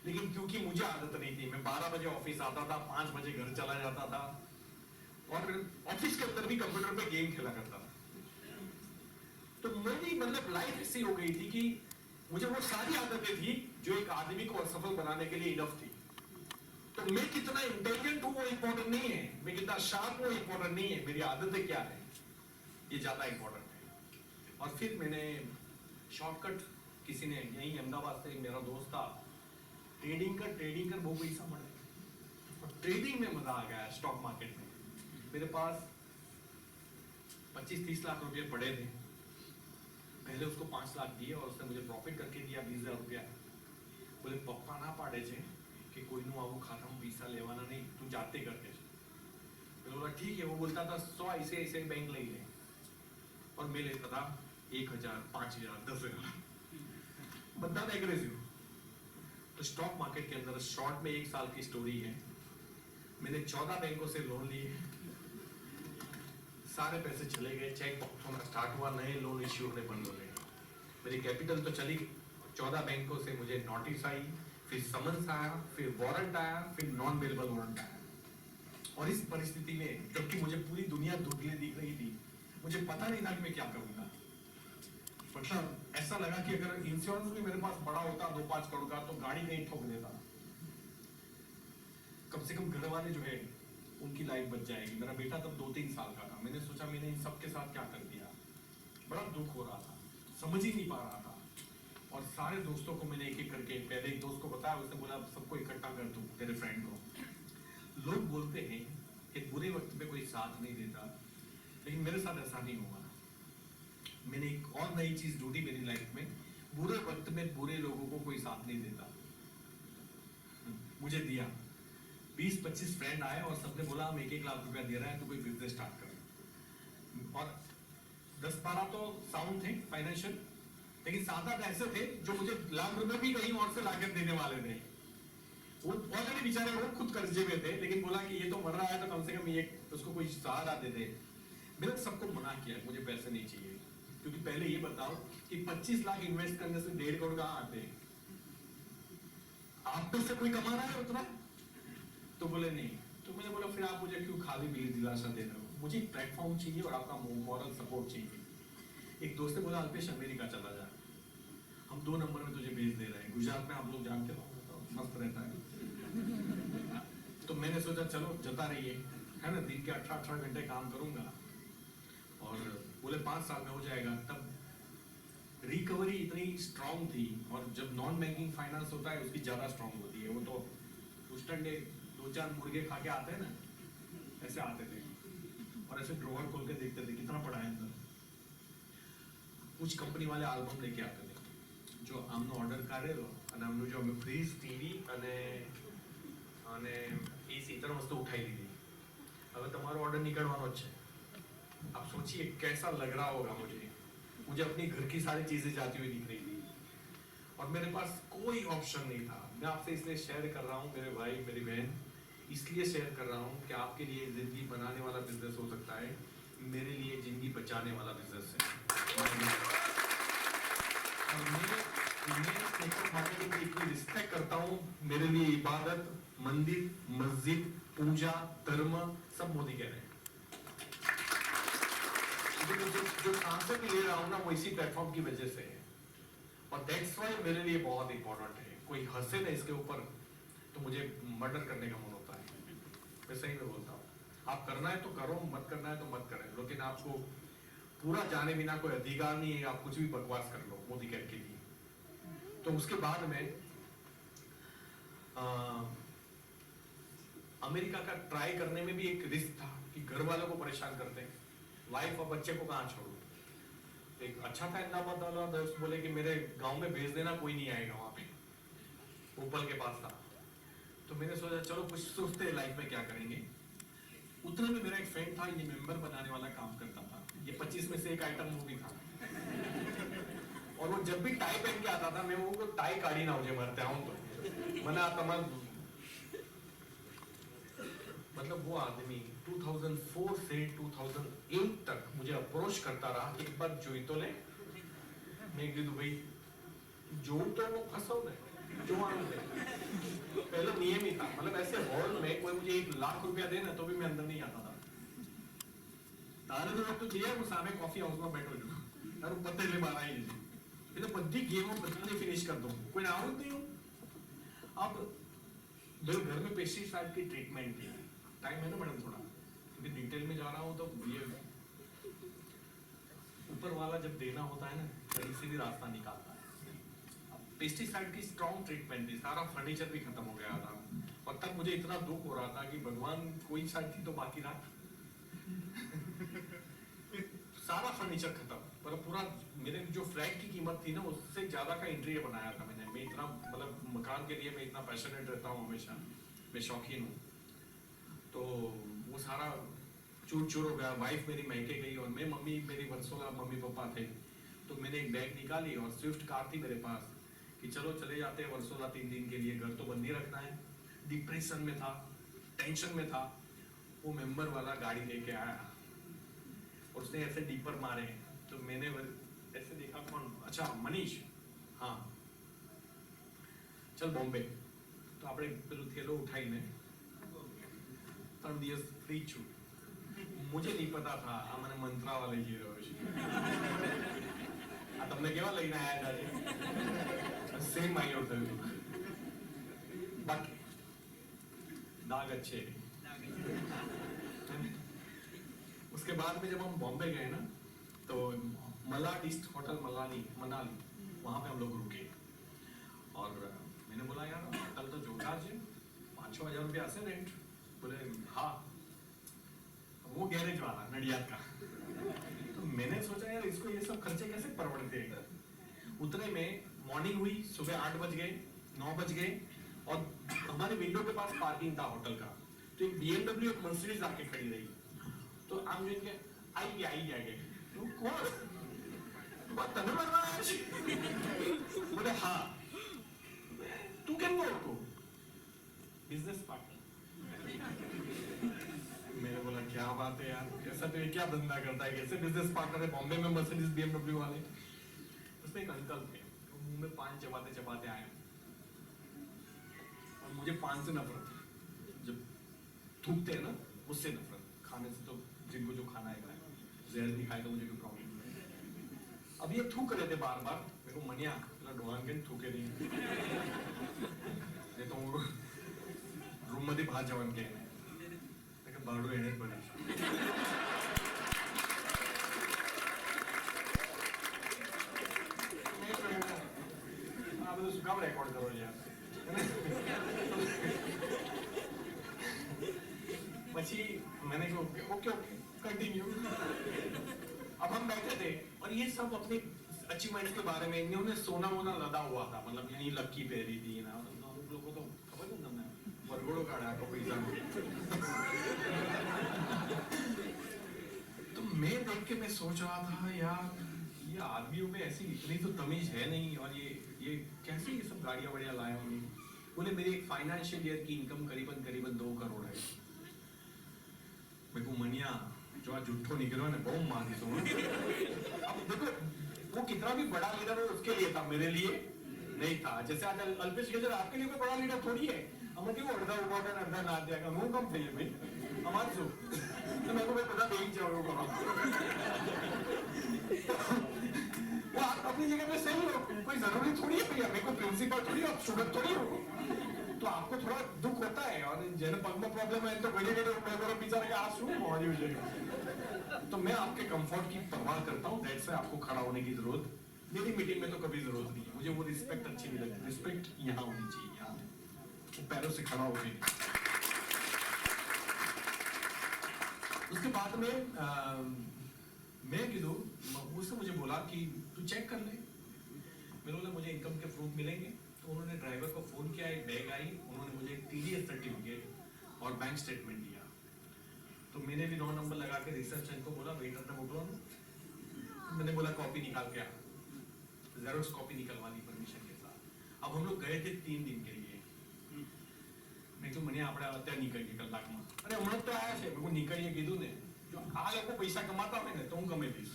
लेकिन क्योंकि मुझे आदत नहीं थी, मैं 12 बजे ऑफिस आता था, 5 बजे घर चला जाता था, और ऑफिस के अंदर भी कंप्यूटर पे गेम खेला करता था। तो मेरी मतलब लाइफ ऐसी हो गई थी कि मुझे वो सारी आदतें थी जो एक आदमी को असफल बनाने के लिए इनफ थी। तो मैं कितना इंटेलिजेंट हूं वो इंपॉर्टेंट नहीं है, मैं कितना शार्प हूं इंपॉर्टेंट नहीं है, मेरी आदतें क्या है ये ज्यादा इंपॉर्टेंट है। और फिर मैंने शॉर्टकट, किसी ने यही अहमदाबाद से मेरा दोस्त था, ट्रेडिंग कर वो पैसा बढ़े, और ट्रेडिंग में मजा आ गया। स्टॉक मार्केट में मेरे पास 25-30 लाख रुपए पड़े थे। पहले उसको 5 लाख दिए और उसने मुझे प्रॉफिट करके दिया 20,000 रुपया। बोले पप्पा ना पाड़े छे कि कोई नु आवू खाता में पैसा लेवाना नहीं, तू जाते करके। मैंने बोला ठीक है। वो बोलता था 100 ऐसे बैंक ले ले, और मैं लेता था 1000, 5000, 10,000, बंदा एग्रेसिव। तो स्टॉक मार्केट के अंदर शॉर्ट में 1 साल की स्टोरी है। मैंने 14 बैंकों से लोन लिए, सारे पैसे चले गए, चेक बाउंस होना स्टार्ट हुआ, नए लोन इश्यू होने बंद हो गए। मेरी कैपिटल तो चली, 14 बैंकों से मुझे नोटिस आई, फिर समन्स आया, फिर वारंट आया, फिर नॉन अवेलेबल वारंट आया। और इस परिस्थिति में, जबकि मुझे पूरी दुनिया धुंधली दिख रही थी, मुझे पता नहीं था कि मैं क्या करूंगा। मतलब ऐसा लगा कि अगर इंश्योरेंस भी मेरे पास बड़ा होता 2-5 करोड़ का, तो गाड़ी नहीं ठोक देता, कम से कम घर वाले जो है उनकी लाइफ बच जाएगी। मेरा बेटा तब 2-3 साल का था। मैंने सोचा मैंने इन सबके साथ क्या कर दिया, बड़ा दुख हो रहा था, समझ ही नहीं पा रहा था। और सारे दोस्तों को मैंने एक एक करके, पहले एक दोस्त को बताया, उसने बोला सबको इकट्ठा कर दूं, तेरे फ्रेंड को। लोग बोलते हैं कि बुरे वक्त में कोई साथ नहीं देता, लेकिन मेरे साथ ऐसा नहीं हुआ। मैंने एक और नई चीज ढूंढी मेरी लाइफ में, बुरे वक्त में बुरे लोगों को कोई साथ नहीं देता। मुझे दिया 20-25 फ्रेंड आए और सबने बोला हम 1-1 लाख रुपया दे रहे हैं तो कोई बिजनेस स्टार्ट करें। और 10-12 तो साउंड थे फाइनेंशियल, लेकिन 7-8 ऐसे थे जो मुझे लाख रुपए भी कहीं और से लाकर देने वाले थे। वो ऑलरेडी बेचारे वो खुद कर्जे में थे, लेकिन बोला कि ये तो मर रहा है तो कम से कम ये उसको कोई सहारा दे दे। मैंने सबको मना किया, मुझे पैसे नहीं चाहिए। क्योंकि पहले ये बताओ कि 25 लाख इन्वेस्ट करने से 1.5 करोड़ कहाँ आते हैं? आप में से कोई कमा रहा है उतना? तो बोले नहीं। तो मैंने बोला फिर आप मुझे क्यों खाली बिली दिलासा दे रहे हो? मुझे प्लेटफॉर्म चाहिए और आपका मॉरल सपोर्ट चाहिए। एक दोस्त ने बोला अल्पेश अमेरिका चला जा, हम 2 नंबर में तुझे भेज दे रहे हैं, गुजरात में आप लोग जानते हो तो मस्त रहता है। तो मैंने सोचा चलो जता रहिए, है ना, दिन के 18 घंटे काम करूंगा और बोले 5 साल में हो जाएगा। तब रिकवरी इतनी स्ट्रांग थी, और जब नॉन बैंकिंग फाइनेंस होता है उसकी ज़्यादा स्ट्रांग होती है। वो तो उस डंडे 2-4 मुर्गे खा के आते हैं ना, ऐसे आते थे और ऐसे ड्रॉवर खोल के देखते थे कितना पड़ा है अंदर। कुछ कंपनी वाले आल्बम लेके आते थे जो हमने ऑर्डर करेलो અને हमने जो हमें फ्रीज टीवी અને એસી 3 વસ્તુ ઉઠાઈ લીધી। હવે તમારો ऑर्डर निकलવાનો જ છે। आप सोचिए कैसा लग रहा होगा मुझे अपनी घर की सारी चीजें जाती हुई दिख रही थी और मेरे पास कोई ऑप्शन नहीं था। मैं आपसे इसलिए शेयर कर रहा हूँ मेरे भाई मेरी बहन, इसलिए शेयर कर रहा हूँ कि आपके लिए जिंदगी बनाने वाला बिजनेस हो सकता है, मेरे लिए जिंदगी बचाने वाला बिजनेस है। और मैं नेटवर्क मार्केटिंग की इतनी रिस्पेक्ट करता हूँ। मेरे लिए इबादत, मंदिर, मस्जिद, पूजा, धर्म सब मोदी कह रहे हैं। जो आंसर भी ले रहा हूँ ना वो इसी प्लेटफॉर्म की वजह से है, और दैट्स व्हाई मेरे लिए बहुत इंपॉर्टेंट है। कोई हंसे ना इसके ऊपर तो मुझे मर्डर करने का मन होता है। मैं सही में बोलता हूँ, आप करना है तो करो, मत करना है तो मत करें, लेकिन आपको पूरा जाने बिना कोई अधिकार नहीं है। आप कुछ भी बकवास कर लो मोदी कह के लिए। तो उसके बाद में अमेरिका का ट्राई करने में भी एक रिस्क था कि घर वालों को परेशान करते हैं, वाइफ और बच्चे को कहाँ छोड़ू। एक अच्छा था इलाहाबाद वाला दोस्त बोले कि मेरे गांव में भेज देना, कोई नहीं आएगा वहां पे, ऊपर के पास था। तो मैंने सोचा चलो कुछ सोचते हैं लाइफ में क्या करेंगे। उतने में मेरा एक फ्रेंड था, ये मेंबर बनाने वाला काम करता था। ये 25 में से एक आइटम वो भी था और वो जब भी टाई पहन के आता था, मैं वो टाई काढ़ी ना मुझे मरते आऊं तो मना तमाम। मतलब वो आदमी 2004 से 2008 तक मुझे अप्रोच करता रहा कि एक बार जोई तो ले। मैं कीधु भाई जो तो वो फंसो ने जो पहले नियम ही था। मतलब ऐसे हॉल में कोई मुझे 1 लाख रुपया दे ना तो भी मैं अंदर नहीं आता था। तारे तो चाहिए वो सामने कॉफी हाउस में बैठो जो तारू पत्ते ले मारा ही नहीं, ये तो बद्दी गेम बदलने फिनिश कर दो, कोई आवत नहीं हो। अब मेरे घर में पेस्टिसाइड की ट्रीटमेंट थी, टाइम है ना मैडम थोड़ा, क्योंकि डिटेल में जा रहा हूँ तो ये ऊपर वाला जब देना होता है ना कहीं से भी रास्ता निकालता है। अब पेस्टिसाइड की स्ट्रॉन्ग ट्रीटमेंट थी, सारा फर्नीचर भी खत्म हो गया था और तब मुझे इतना दुख हो रहा था कि भगवान कोई साइड थी तो बाकी रहा सारा फर्नीचर खत्म, पर पूरा मेरे जो फ्लैट की कीमत थी ना उससे ज्यादा का इंटीरियर बनाया था मैंने। मैं इतना मतलब मकान के लिए मैं इतना पैशनेट रहता हूँ हमेशा, मैं शौकीन हूँ। तो वो सारा चूर चूर हो गया। वाइफ मेरी महके गई और मैं मम्मी मेरी वर्सोला मम्मी पापा थे, तो मैंने एक बैग निकाली और स्विफ्ट कार थी मेरे पास कि चलो चले जाते हैं वर्सोला 3 दिन के लिए, घर तो बंद ही रखना है। डिप्रेशन में था, टेंशन में था। वो मेंबर वाला गाड़ी लेके आया और उसने ऐसे डीपर मारे तो मैंने ऐसे देखा कौन, अच्छा मनीष, हाँ चल बॉम्बे। तो આપણે પેલું થેલો ઉઠાઈને 3 દિવસ ફ્રી છું। मुझे नहीं पता था આ મને મંત્રા વાલે લઈ રહ્યો છે। આ તમને કેવા લઈને આયા છે? સેમ માયો થયું, બટ दाग अच्छे। उसके बाद में जब हम बॉम्बे गए ना तो मलाड ईस्ट होटल मनाली वहाँ पे हम लोग रुके और मैंने बोला यार होटल तो जोरदार है, 5-6 हज़ार रुपया आसे रेंट। बोले हाँ, वो गैरेज वाला नडियाद का। तो मैंने सोचा यार इसको ये सब खर्चे कैसे परवड़ते हैं। उतने में मॉर्निंग हुई, सुबह 8 बज गए 9 बज गए और हमारे विंडो के पास पार्किंग था होटल का। तो एक BMW एक मर्सिडीज आके खड़ी रही, तो हम जो इनके आई गए तो कौन बात तने मरना है? बोले हाँ, तू क्या बोल को बिजनेस पार्टनर। मैंने बोला क्या बात है यार, ऐसा तो ये क्या धंधा करता है, कैसे बिजनेस पार्टनर है बॉम्बे में मर्सिडीज BMW वाले। उसमें एक अंकल थे, मुंह में पान चबाते आए और मुझे पान से नफरत है, जब थूकते हैं ना उससे नफरत। खाने से तो जिनको जो खाना है खाए, जहर भी खाए तो मुझे कोई प्रॉब्लम अब ये थूक रहे थे बार बार, मेरे को मनिया डोळान घेऊन थूके नाही तो रूम मध्ये बाहेर जेवण के बारडू येण्यात बरे काम रेकॉर्ड करो यार પછી मैंने कहा ओके ओके कंटिन्यू। अब हम बैठे थे और ये सब अपने अचीवमेंट्स के बारे में इन्होंने सोना वोना लदा हुआ था, मतलब यही लक्की पहरी थी ना, हम लोग को तो खबर नहीं हमने वरगोड़ो काढ़ा को पैसा। तो मैं देख के मैं सोच रहा था यार ये आदमियों में ऐसी इतनी तो तमीज है नहीं, और ये कैसे ये सब गाड़ियां बढ़िया लाए होंगे। बोले मेरी एक फाइनेंशियल ईयर की इनकम करीबन 2 करोड़ है। मेरे को मनिया जो आज जुट्ठो निकलो ने बहुत मानी तो अब देखो वो कितना भी बड़ा लीडर हो उसके लिए था, मेरे लिए नहीं था। जैसे आज अल्पेश गेजर आपके लिए कोई बड़ा लीडर थोड़ी है, हमें क्यों अर्धा उठा अर्धा ना दिया का मुंह कम थे भाई हमारे जो तो मेरे को पता नहीं जाओगे वो आप अपनी जगह पे सही हो, कोई जरूरी थोड़ी है भैया, मेरे को प्रिंसिपल थोड़ी हो, स्टूडेंट थोड़ी हो, तो आपको थोड़ा दुख होता है। और जैसे पग में प्रॉब्लम है तो घड़ी घड़ी मैं बेचारे के आंसू मौज हो जाएगा। तो मैं आपके कंफर्ट की परवाह करता हूँ, दैट्स व्हाई आपको खड़ा होने की जरूरत मेरी मीटिंग में तो कभी जरूरत नहीं है। मुझे वो रिस्पेक्ट अच्छी नहीं लगती, रिस्पेक्ट यहाँ होनी चाहिए, यहाँ पैरों से खड़ा होके। उसके बाद में मैं कीधु उसने मुझे बोला कि तू चेक कर ले। मैंने बोला मुझे इनकम के प्रूफ मिलेंगे, तो उन्होंने ड्राइवर को फोन किया, एक बैग आई, उन्होंने मुझे TDS सर्टिफिकेट और बैंक स्टेटमेंट दिया। तो मैंने भी 9 नंबर लगा के रिसेप्शन को बोला वेटर ने मोकलो, मैंने बोला कॉपी निकाल के आ, जेरोक्स कॉपी निकलवा दी परमिशन के साथ। अब हम लोग गए थे 3 दिन के लिए। मैं तो मने આપણે અત્યારે નીકળીએ કલાકમાં, અરે હમણાં તો આયા છે, મેં નીકળીએ કીધું ને, જો આ લોકો પૈસા કમાતા હોય ને તો હું કમાઈ દઈશ।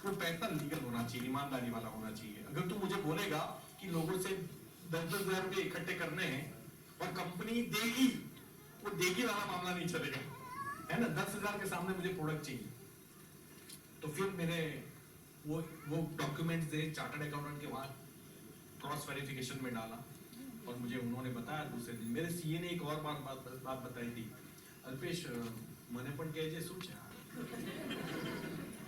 वो पैसा लीगल होना चाहिए, ईमानदारी वाला होना चाहिए। अगर तू मुझे बोलेगा कि लोगों से 10-10 हजार रुपए इकट्ठे करने हैं और कंपनी देगी, वो देगी वाला मामला नहीं चलेगा, है ना। 10,000 के सामने मुझे प्रोडक्ट चाहिए। तो फिर मैंने वो डॉक्यूमेंट्स दे चार्टर्ड अकाउंटेंट के वहां क्रॉस वेरिफिकेशन में डाला, और मुझे उन्होंने बताया दूसरे दिन। मेरे सीए ने एक और बात बताई थी, अल्पेश मैंने पण कहे શું છે,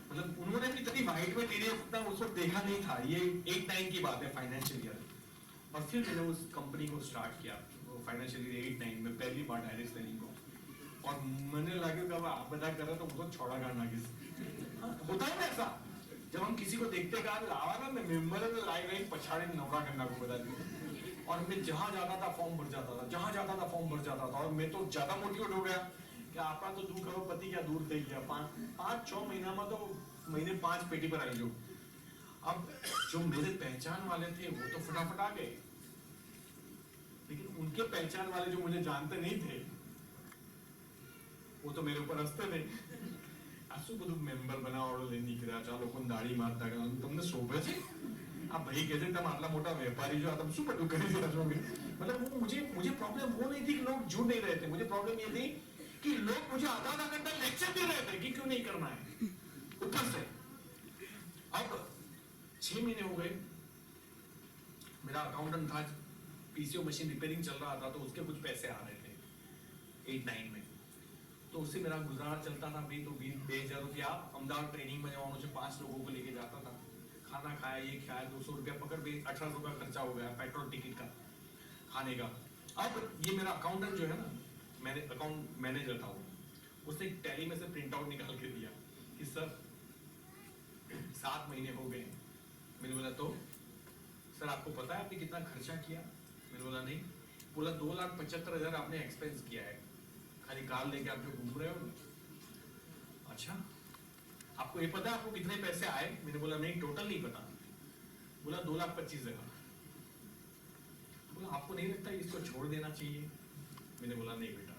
मतलब उन्होंने भी इतनी वाइट में TDS उतना उस वक्त देखा नहीं था। ये 8-9 की बात है फाइनेंशियल ईयर। और फिर मैंने उस कंपनी को स्टार्ट किया फाइनेंशियल ईयर 8-9 में पहली बार डायरेक्ट सेलिंग को, और मैंने लगे कि आप बता कर रहे तो मुझे छोड़ा करना किस होता है ना ऐसा, जब हम किसी को देखते का लावा ना मैं मेंबर लाइव पछाड़े नवरा करना को बता दी। और मैं जहां जाता था फॉर्म भर जाता था, जहां जाता था फॉर्म भर जाता था, और मैं तो ज्यादा मोटिवेट हो गया कि आपका तो 2 करोड़पति क्या दूर थे गया। 5-6 महीना में तो महीने 5 पेटी पर आई जो। अब जो मेरे पहचान वाले थे वो तो फटाफट आ गए, लेकिन उनके पहचान वाले जो मुझे जानते नहीं थे वो तो मेरे ऊपर हंसते थे। આસુ બધું મેમ્બર બનાવડો લઈ નીકળ્યા, ચાલો કોણ દાઢી મારતા ગયા, તમને શોભે છે આ ભાઈ કહે છે તમે આટલા મોટા વેપારી છો, આ તમે શું બધું કરી રહ્યા છો। मतलब वो मुझे प्रॉब्लम वो नहीं थी कि लोग झूठ नहीं रहे थे, मुझे प्रॉब्लम ये थी कि लोग मुझे आधा घंटा लेक्चर दे रहे थे कि क्यों नहीं करना है ऊपर से। अब 6 महीने हो गए, मेरा अकाउंटेंट था, PCO मशीन रिपेयरिंग चल रहा था, तो उसके कुछ पैसे आ रहे थे 8-9 में, तो उससे मेरा गुजारा चलता था भाई। तो 20,000 रुपया अहमदाबाद ट्रेनिंग में जवानों से 5 लोगों को लेके जाता था, खाना खाया, ये खाया, 200 रुपया पकड़ भी 1800 रुपया खर्चा हो गया पेट्रोल टिकट का, खाने का। अब ये मेरा अकाउंटेंट जो है ना, मैंने अकाउंट मैनेजर था वो, उसने एक टैली में से प्रिंट आउट निकाल के दिया कि सर 7 महीने हो गए। मैंने बोला तो सर आपको पता है आपने कितना खर्चा किया? मैंने बोला नहीं। बोला 2,75,000 आपने एक्सपेंस किया है, खाली कार लेके आप जो घूम रहे हो। अच्छा आपको ये पता है आपको कितने पैसे आए? मैंने बोला नहीं टोटल नहीं पता। बोला 2,25,000। बोला आपको नहीं लगता इसको छोड़ देना चाहिए? मैंने बोला नहीं बेटा,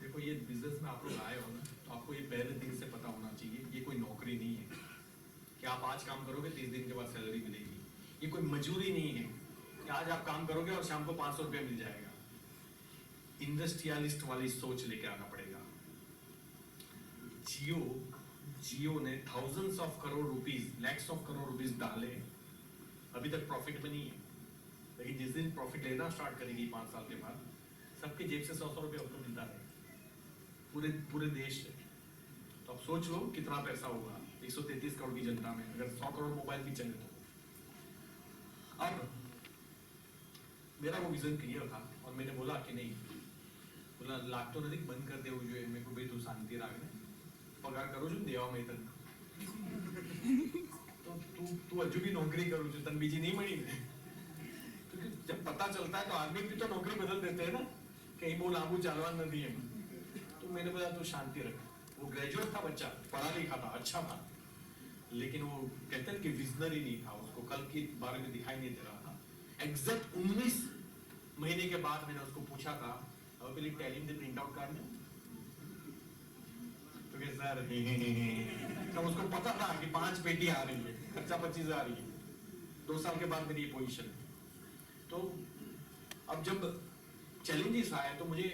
देखो ये बिजनेस में आप लोग आए हो ना, तो आपको ये पहले दिन से पता होना चाहिए ये कोई नौकरी नहीं है कि आप आज काम करोगे 30 दिन के बाद सैलरी मिलेगी। ये कोई मजूरी नहीं है कि आज आप काम करोगे और शाम को 500 रुपया मिल जाएगा। इंडस्ट्रियलिस्ट वाली सोच लेके आना पड़ेगा। जियो ने thousands of crore rupees, lakhs of crore rupees डाले, अभी तक प्रॉफिट में नहीं है, लेकिन जिस दिन प्रॉफिट लेना स्टार्ट करेगी 5 साल के बाद, सबके जेब से 100 रुपये उसको मिलता है, पूरे देश से। तो अब सोच लो कितना पैसा होगा 133 करोड़ की जनता में, अगर 100 करोड़ मोबाइल भी चले तो। अब मेरा वो विजन क्लियर था और मैंने बोला कि नहीं, बोला लागतो નથી બંધ કરી દેવું જોઈએ, મેં કહ્યું ભાઈ તું શાંતિ રાખ ને, પગાર કરું છું દેવા મેં તને, તો તું હજુ બી નોકરી કરું છું, તને બીજી નહીં મળી ને, क्योंकि जब पता चलता है तो आदमी भी तो नौकरी बदल देते हैं ना, कहीं वो लाबू चालवान नहीं है। तो मैंने बोला तू शांति रख। वो ग्रेजुएट था बच्चा, पढ़ा लिखा था, अच्छा था, लेकिन वो कहते हैं कि विजनरी नहीं था, उसको कल के बारे में दिखाई नहीं दे रहा था। एग्जैक्ट 19 महीने के बाद मैंने उसको पूछा था, अब पहले telling the print out card में, तो कहते सर तो उसको पता था कि 5 पेटी आ रही है, खर्चा 25 आ रही है, 2 साल के बाद मेरी ये पोजीशन है। तो अब जब चैलेंजेस आए तो मुझे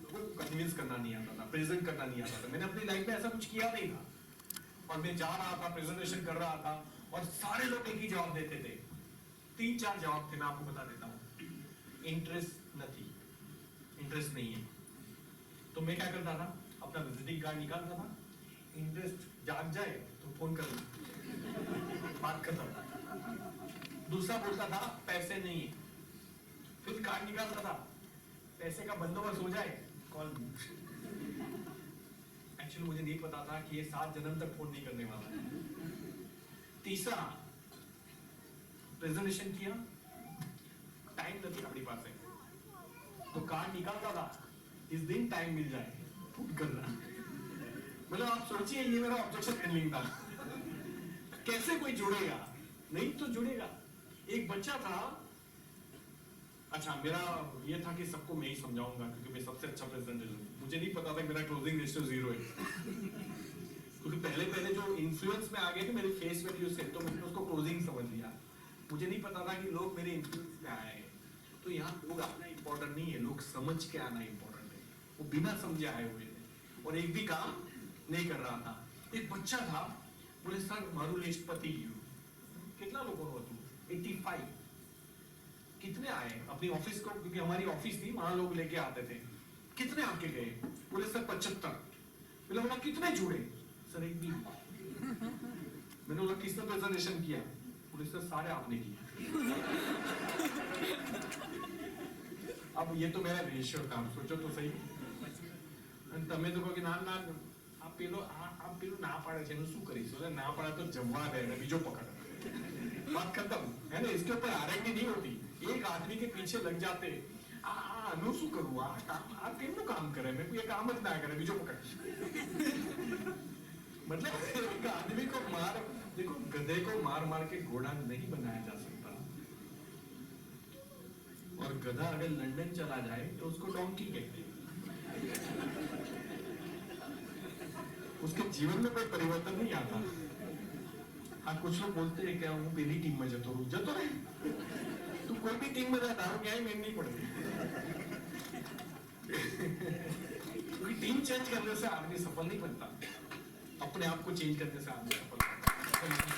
लोगों को कन्विंस करना नहीं आता था, प्रेजेंट करना नहीं आता था। मैंने अपनी लाइफ में ऐसा कुछ किया नहीं था, और मैं जा रहा था, प्रेजेंटेशन कर रहा था, और सारे लोग एक ही जवाब देते थे। 3-4 जवाब थे, मैं आपको बता देता हूँ। इंटरेस्ट नहीं है। तो मैं क्या करता था, अपना विजिटिंग कार्ड निकालता था, इंटरेस्ट जाग जाए तो फोन कर लूं, बात खत्म। दूसरा बोलता था पैसे नहीं है, फिर कार्ड निकालता था, पैसे का बंदोबस्त हो जाए कॉल। एक्चुअली मुझे नहीं पता था कि ये 7 जन्म तक फोन नहीं करने वाला है। तीसरा, प्रेजेंटेशन किया, टाइम नहीं अपनी पास है, तो कार्ड निकालता था, इस दिन टाइम मिल जाए फोन करना। मतलब आप सोचिए, ये मेरा ऑब्जेक्शन हैंडलिंग था। कैसे कोई जुड़ेगा? नहीं तो जुड़ेगा। एक बच्चा था, अच्छा मेरा ये था कि सबको मैं ही समझाऊंगा, क्योंकि मैं सबसे अच्छा प्रेजेंटर हूँ। मुझे नहीं पता था कि मेरा क्लोजिंग रेशियो 0 है, क्योंकि पहले जो इन्फ्लुएंस में आ गए थे मेरे फेस वैल्यू से, तो मैंने उसको क्लोजिंग समझ लिया। मुझे नहीं पता था कि लोग मेरे इन्फ्लुएंस में आए। तो यहाँ लोग आना इम्पोर्टेंट नहीं है, लोग समझ के आना इम्पोर्टेंट है। वो बिना समझे आए हुए थे, और एक भी काम नहीं कर रहा था। एक बच्चा था, बोले सर मारू लिस्ट पति गયું। कितना लोगों को तू 85 कितने आए अपनी ऑफिस को, क्योंकि हमारी ऑफिस थी, वहां लोग लेके आते थे। कितने आके गए? बोले सर 75। मैंने बोला कितने जुड़े? सर एक भी। मैंने बोला किसने प्रेजेंटेशन किया? बोले सर सारे आपने किया। अब ये तो मेरा रेशियो था, सोचो तो सही। તમે તો કહો કે ના આ પેલું ના પાડે છે, એનું શું કરીશું? ના પાડે તો જમવા દે ને બીજો પકડ, बात खत्म है ना। इसके ऊपर आरएनडी नहीं होती। एक आदमी के पीछे लग जाते, आनु શું કરું, આ કેમનું કામ કરે, મેં કોઈ કામ જ ના કરે, બીજો પકડ। मतलब एक आदमी को मार, देखो गधे को मार मार के घोड़ा नहीं बनाया जा सकता, और गधा अगर लंदन चला जाए तो उसको डोंकी कहते हैं। उसके जीवन में कोई परिवर्तन नहीं आता। हाँ, कुछ लोग बोलते हैं क्या हूँ पहली टीम में जतो रहे, तू कोई भी टीम में जाता हूँ क्या मेन नहीं पड़ती। क्योंकि टीम चेंज करने से आदमी सफल नहीं बनता, अपने आप को चेंज करने से आदमी सफल बनता।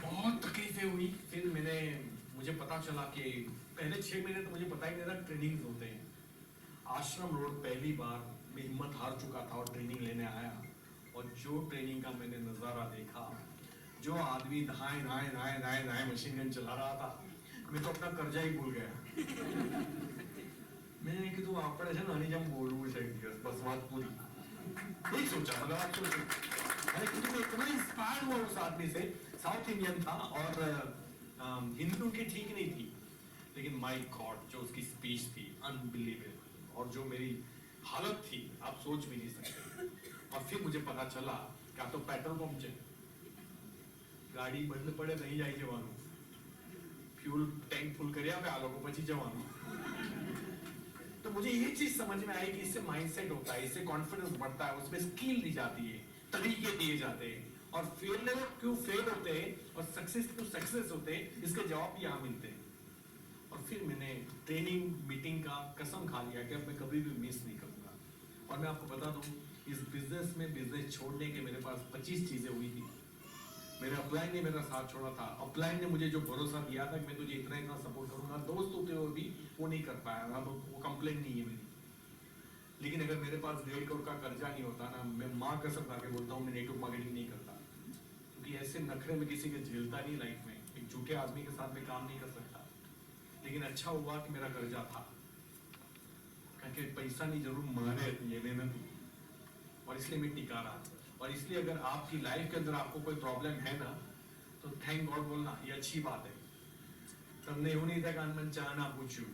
बहुत तकलीफें हुई, फिर मुझे पता चला कि पहले 6 महीने तो मुझे पता ही नहीं था ट्रेनिंग होते हैं। आश्रम रोड पहली बार मैं हिम्मत हार चुका था और ट्रेनिंग लेने आया, और जो ट्रेनिंग का मैंने नज़ारा देखा, जो आदमी दाएं मशीन गन चला रहा था, मैं तो अपना कर्जा ही भूल गया। मैंने कीधું આપણે છે ને આની જેમ બોલવું છે, બસ વાત પૂરી, यही सोचा। मतलब आप सोचो, मैंने कीधું इतना इंस्पायर हुआ उस आदमी से। साउथ इंडियन था और हिंदी उनकी ठीक नहीं थी, लेकिन माय गॉड जो उसकी स्पीच थी अनबिलीवेबल, और जो मेरी हालत थी आप सोच भी नहीं सकते। और फिर मुझे पता चला क्या तो पेट्रोल पंप છે, ગાડી બંધ પડે નહીં જાય જવાનું, फ्यूल टैंक फुल કરી આપે આ લોકો પછી જવાનું। तो मुझे ये चीज समझ में आई कि इससे माइंडसेट होता है, इससे कॉन्फिडेंस बढ़ता है, उसमें स्किल दी जाती है, तरीके दिए जाते हैं, और फेल क्यों फेल होते हैं और सक्सेस क्यों सक्सेस होते हैं, इसके जवाब भी यहाँ मिलते हैं। और फिर मैंने ट्रेनिंग मीटिंग का कसम खा लिया कि अब मैं कभी भी मिस नहीं करूँगा। और मैं आपको बता दूँ, इस बिजनेस में बिजनेस छोड़ने के मेरे पास 25 चीज़ें हुई थी। मेरे अपलाइन ने मेरा साथ छोड़ा था, अपलाइन ने मुझे जो भरोसा दिया था कि मैं तुझे इतना इतना सपोर्ट करूँगा, दोस्त होते हुए भी वो नहीं कर पाया। अब वो कंप्लेन नहीं है मेरी। लेकिन अगर मेरे पास 1.5 करोड़ का कर्जा नहीं होता ना, मैं माँ कसम खा के बोलता हूँ मैं नेटवर्क मार्केटिंग नहीं करता। क्योंकि ऐसे नखरे में किसी के झेलता नहीं लाइफ में, एक झूठे आदमी के साथ में काम नहीं कर सकता। लेकिन अच्छा हुआ कि मेरा कर्जा था, क्योंकि पैसा नहीं जरूर मारे ये मेहनत, और इसलिए मैं टिका रहा। और इसलिए अगर आपकी लाइफ के अंदर आपको कोई प्रॉब्लम है ना, तो थैंक गॉड बोलना ये अच्छी बात है। તમને એવું નહીં થાય કે મને ચા ના પૂછ્યું,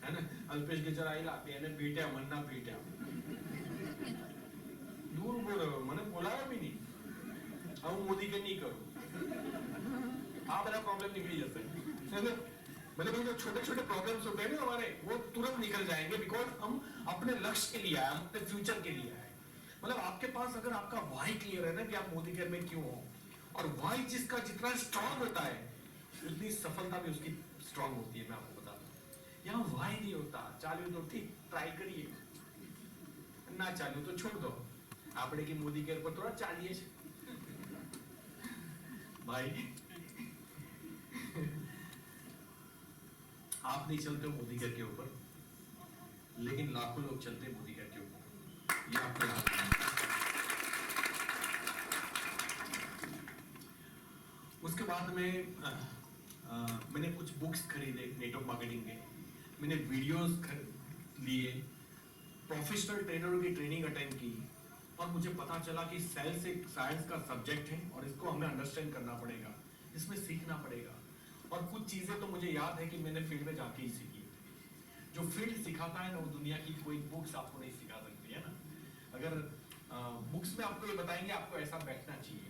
है ना? अल्पेश के चराईला એને પીટ્યા મન ના પીટ્યા, दूर बोल મને બોલાયા भी नहीं। अब मोदी के नहीं करूं, आप मेरा प्रॉब्लम निकल जाता है ना? मतलब जो छोटे छोटे प्रॉब्लम्स होते हैं ना हमारे, वो तुरंत निकल जाएंगे, बिकॉज हम अपने लक्ष्य के लिए आए, हम अपने फ्यूचर के लिए आए। मतलब आपके पास अगर आपका वाई क्लियर है ना कि आप मोदी केयर में क्यों हो, और वाई जिसका जितना स्ट्रांग होता है उतनी सफलता भी उसकी स्ट्रांग होती है। मैं आपको बता दूं, यहाँ वाई नहीं होता। चालू तो ठीक, ट्राई करिए, ना चालू तो छोड़ दो। આપણે કે મોદી કેર પર થોડા ચાલીએ છે भाई। आप नहीं चलते हो मोदी केयर के ऊपर, लेकिन लाखों लोग चलते हैं मोदी केयर के ऊपर, ये आपको याद रखना। उसके बाद में मैंने कुछ बुक्स खरीदे नेटवर्क मार्केटिंग के, मैंने वीडियोस लिए, प्रोफेशनल ट्रेनरों की ट्रेनिंग अटेंड की, और मुझे पता चला कि सेल्स एक साइंस का सब्जेक्ट है और इसको हमें अंडरस्टैंड करना पड़ेगा, इसमें सीखना पड़ेगा। और कुछ चीज़ें तो मुझे याद है कि मैंने फील्ड में जाके ही सीखी। जो फील्ड सिखाता है ना, वो दुनिया की कोई बुक्स आपको नहीं सिखा सकती है ना। अगर बुक्स में आपको ये बताएंगे आपको ऐसा बैठना चाहिए,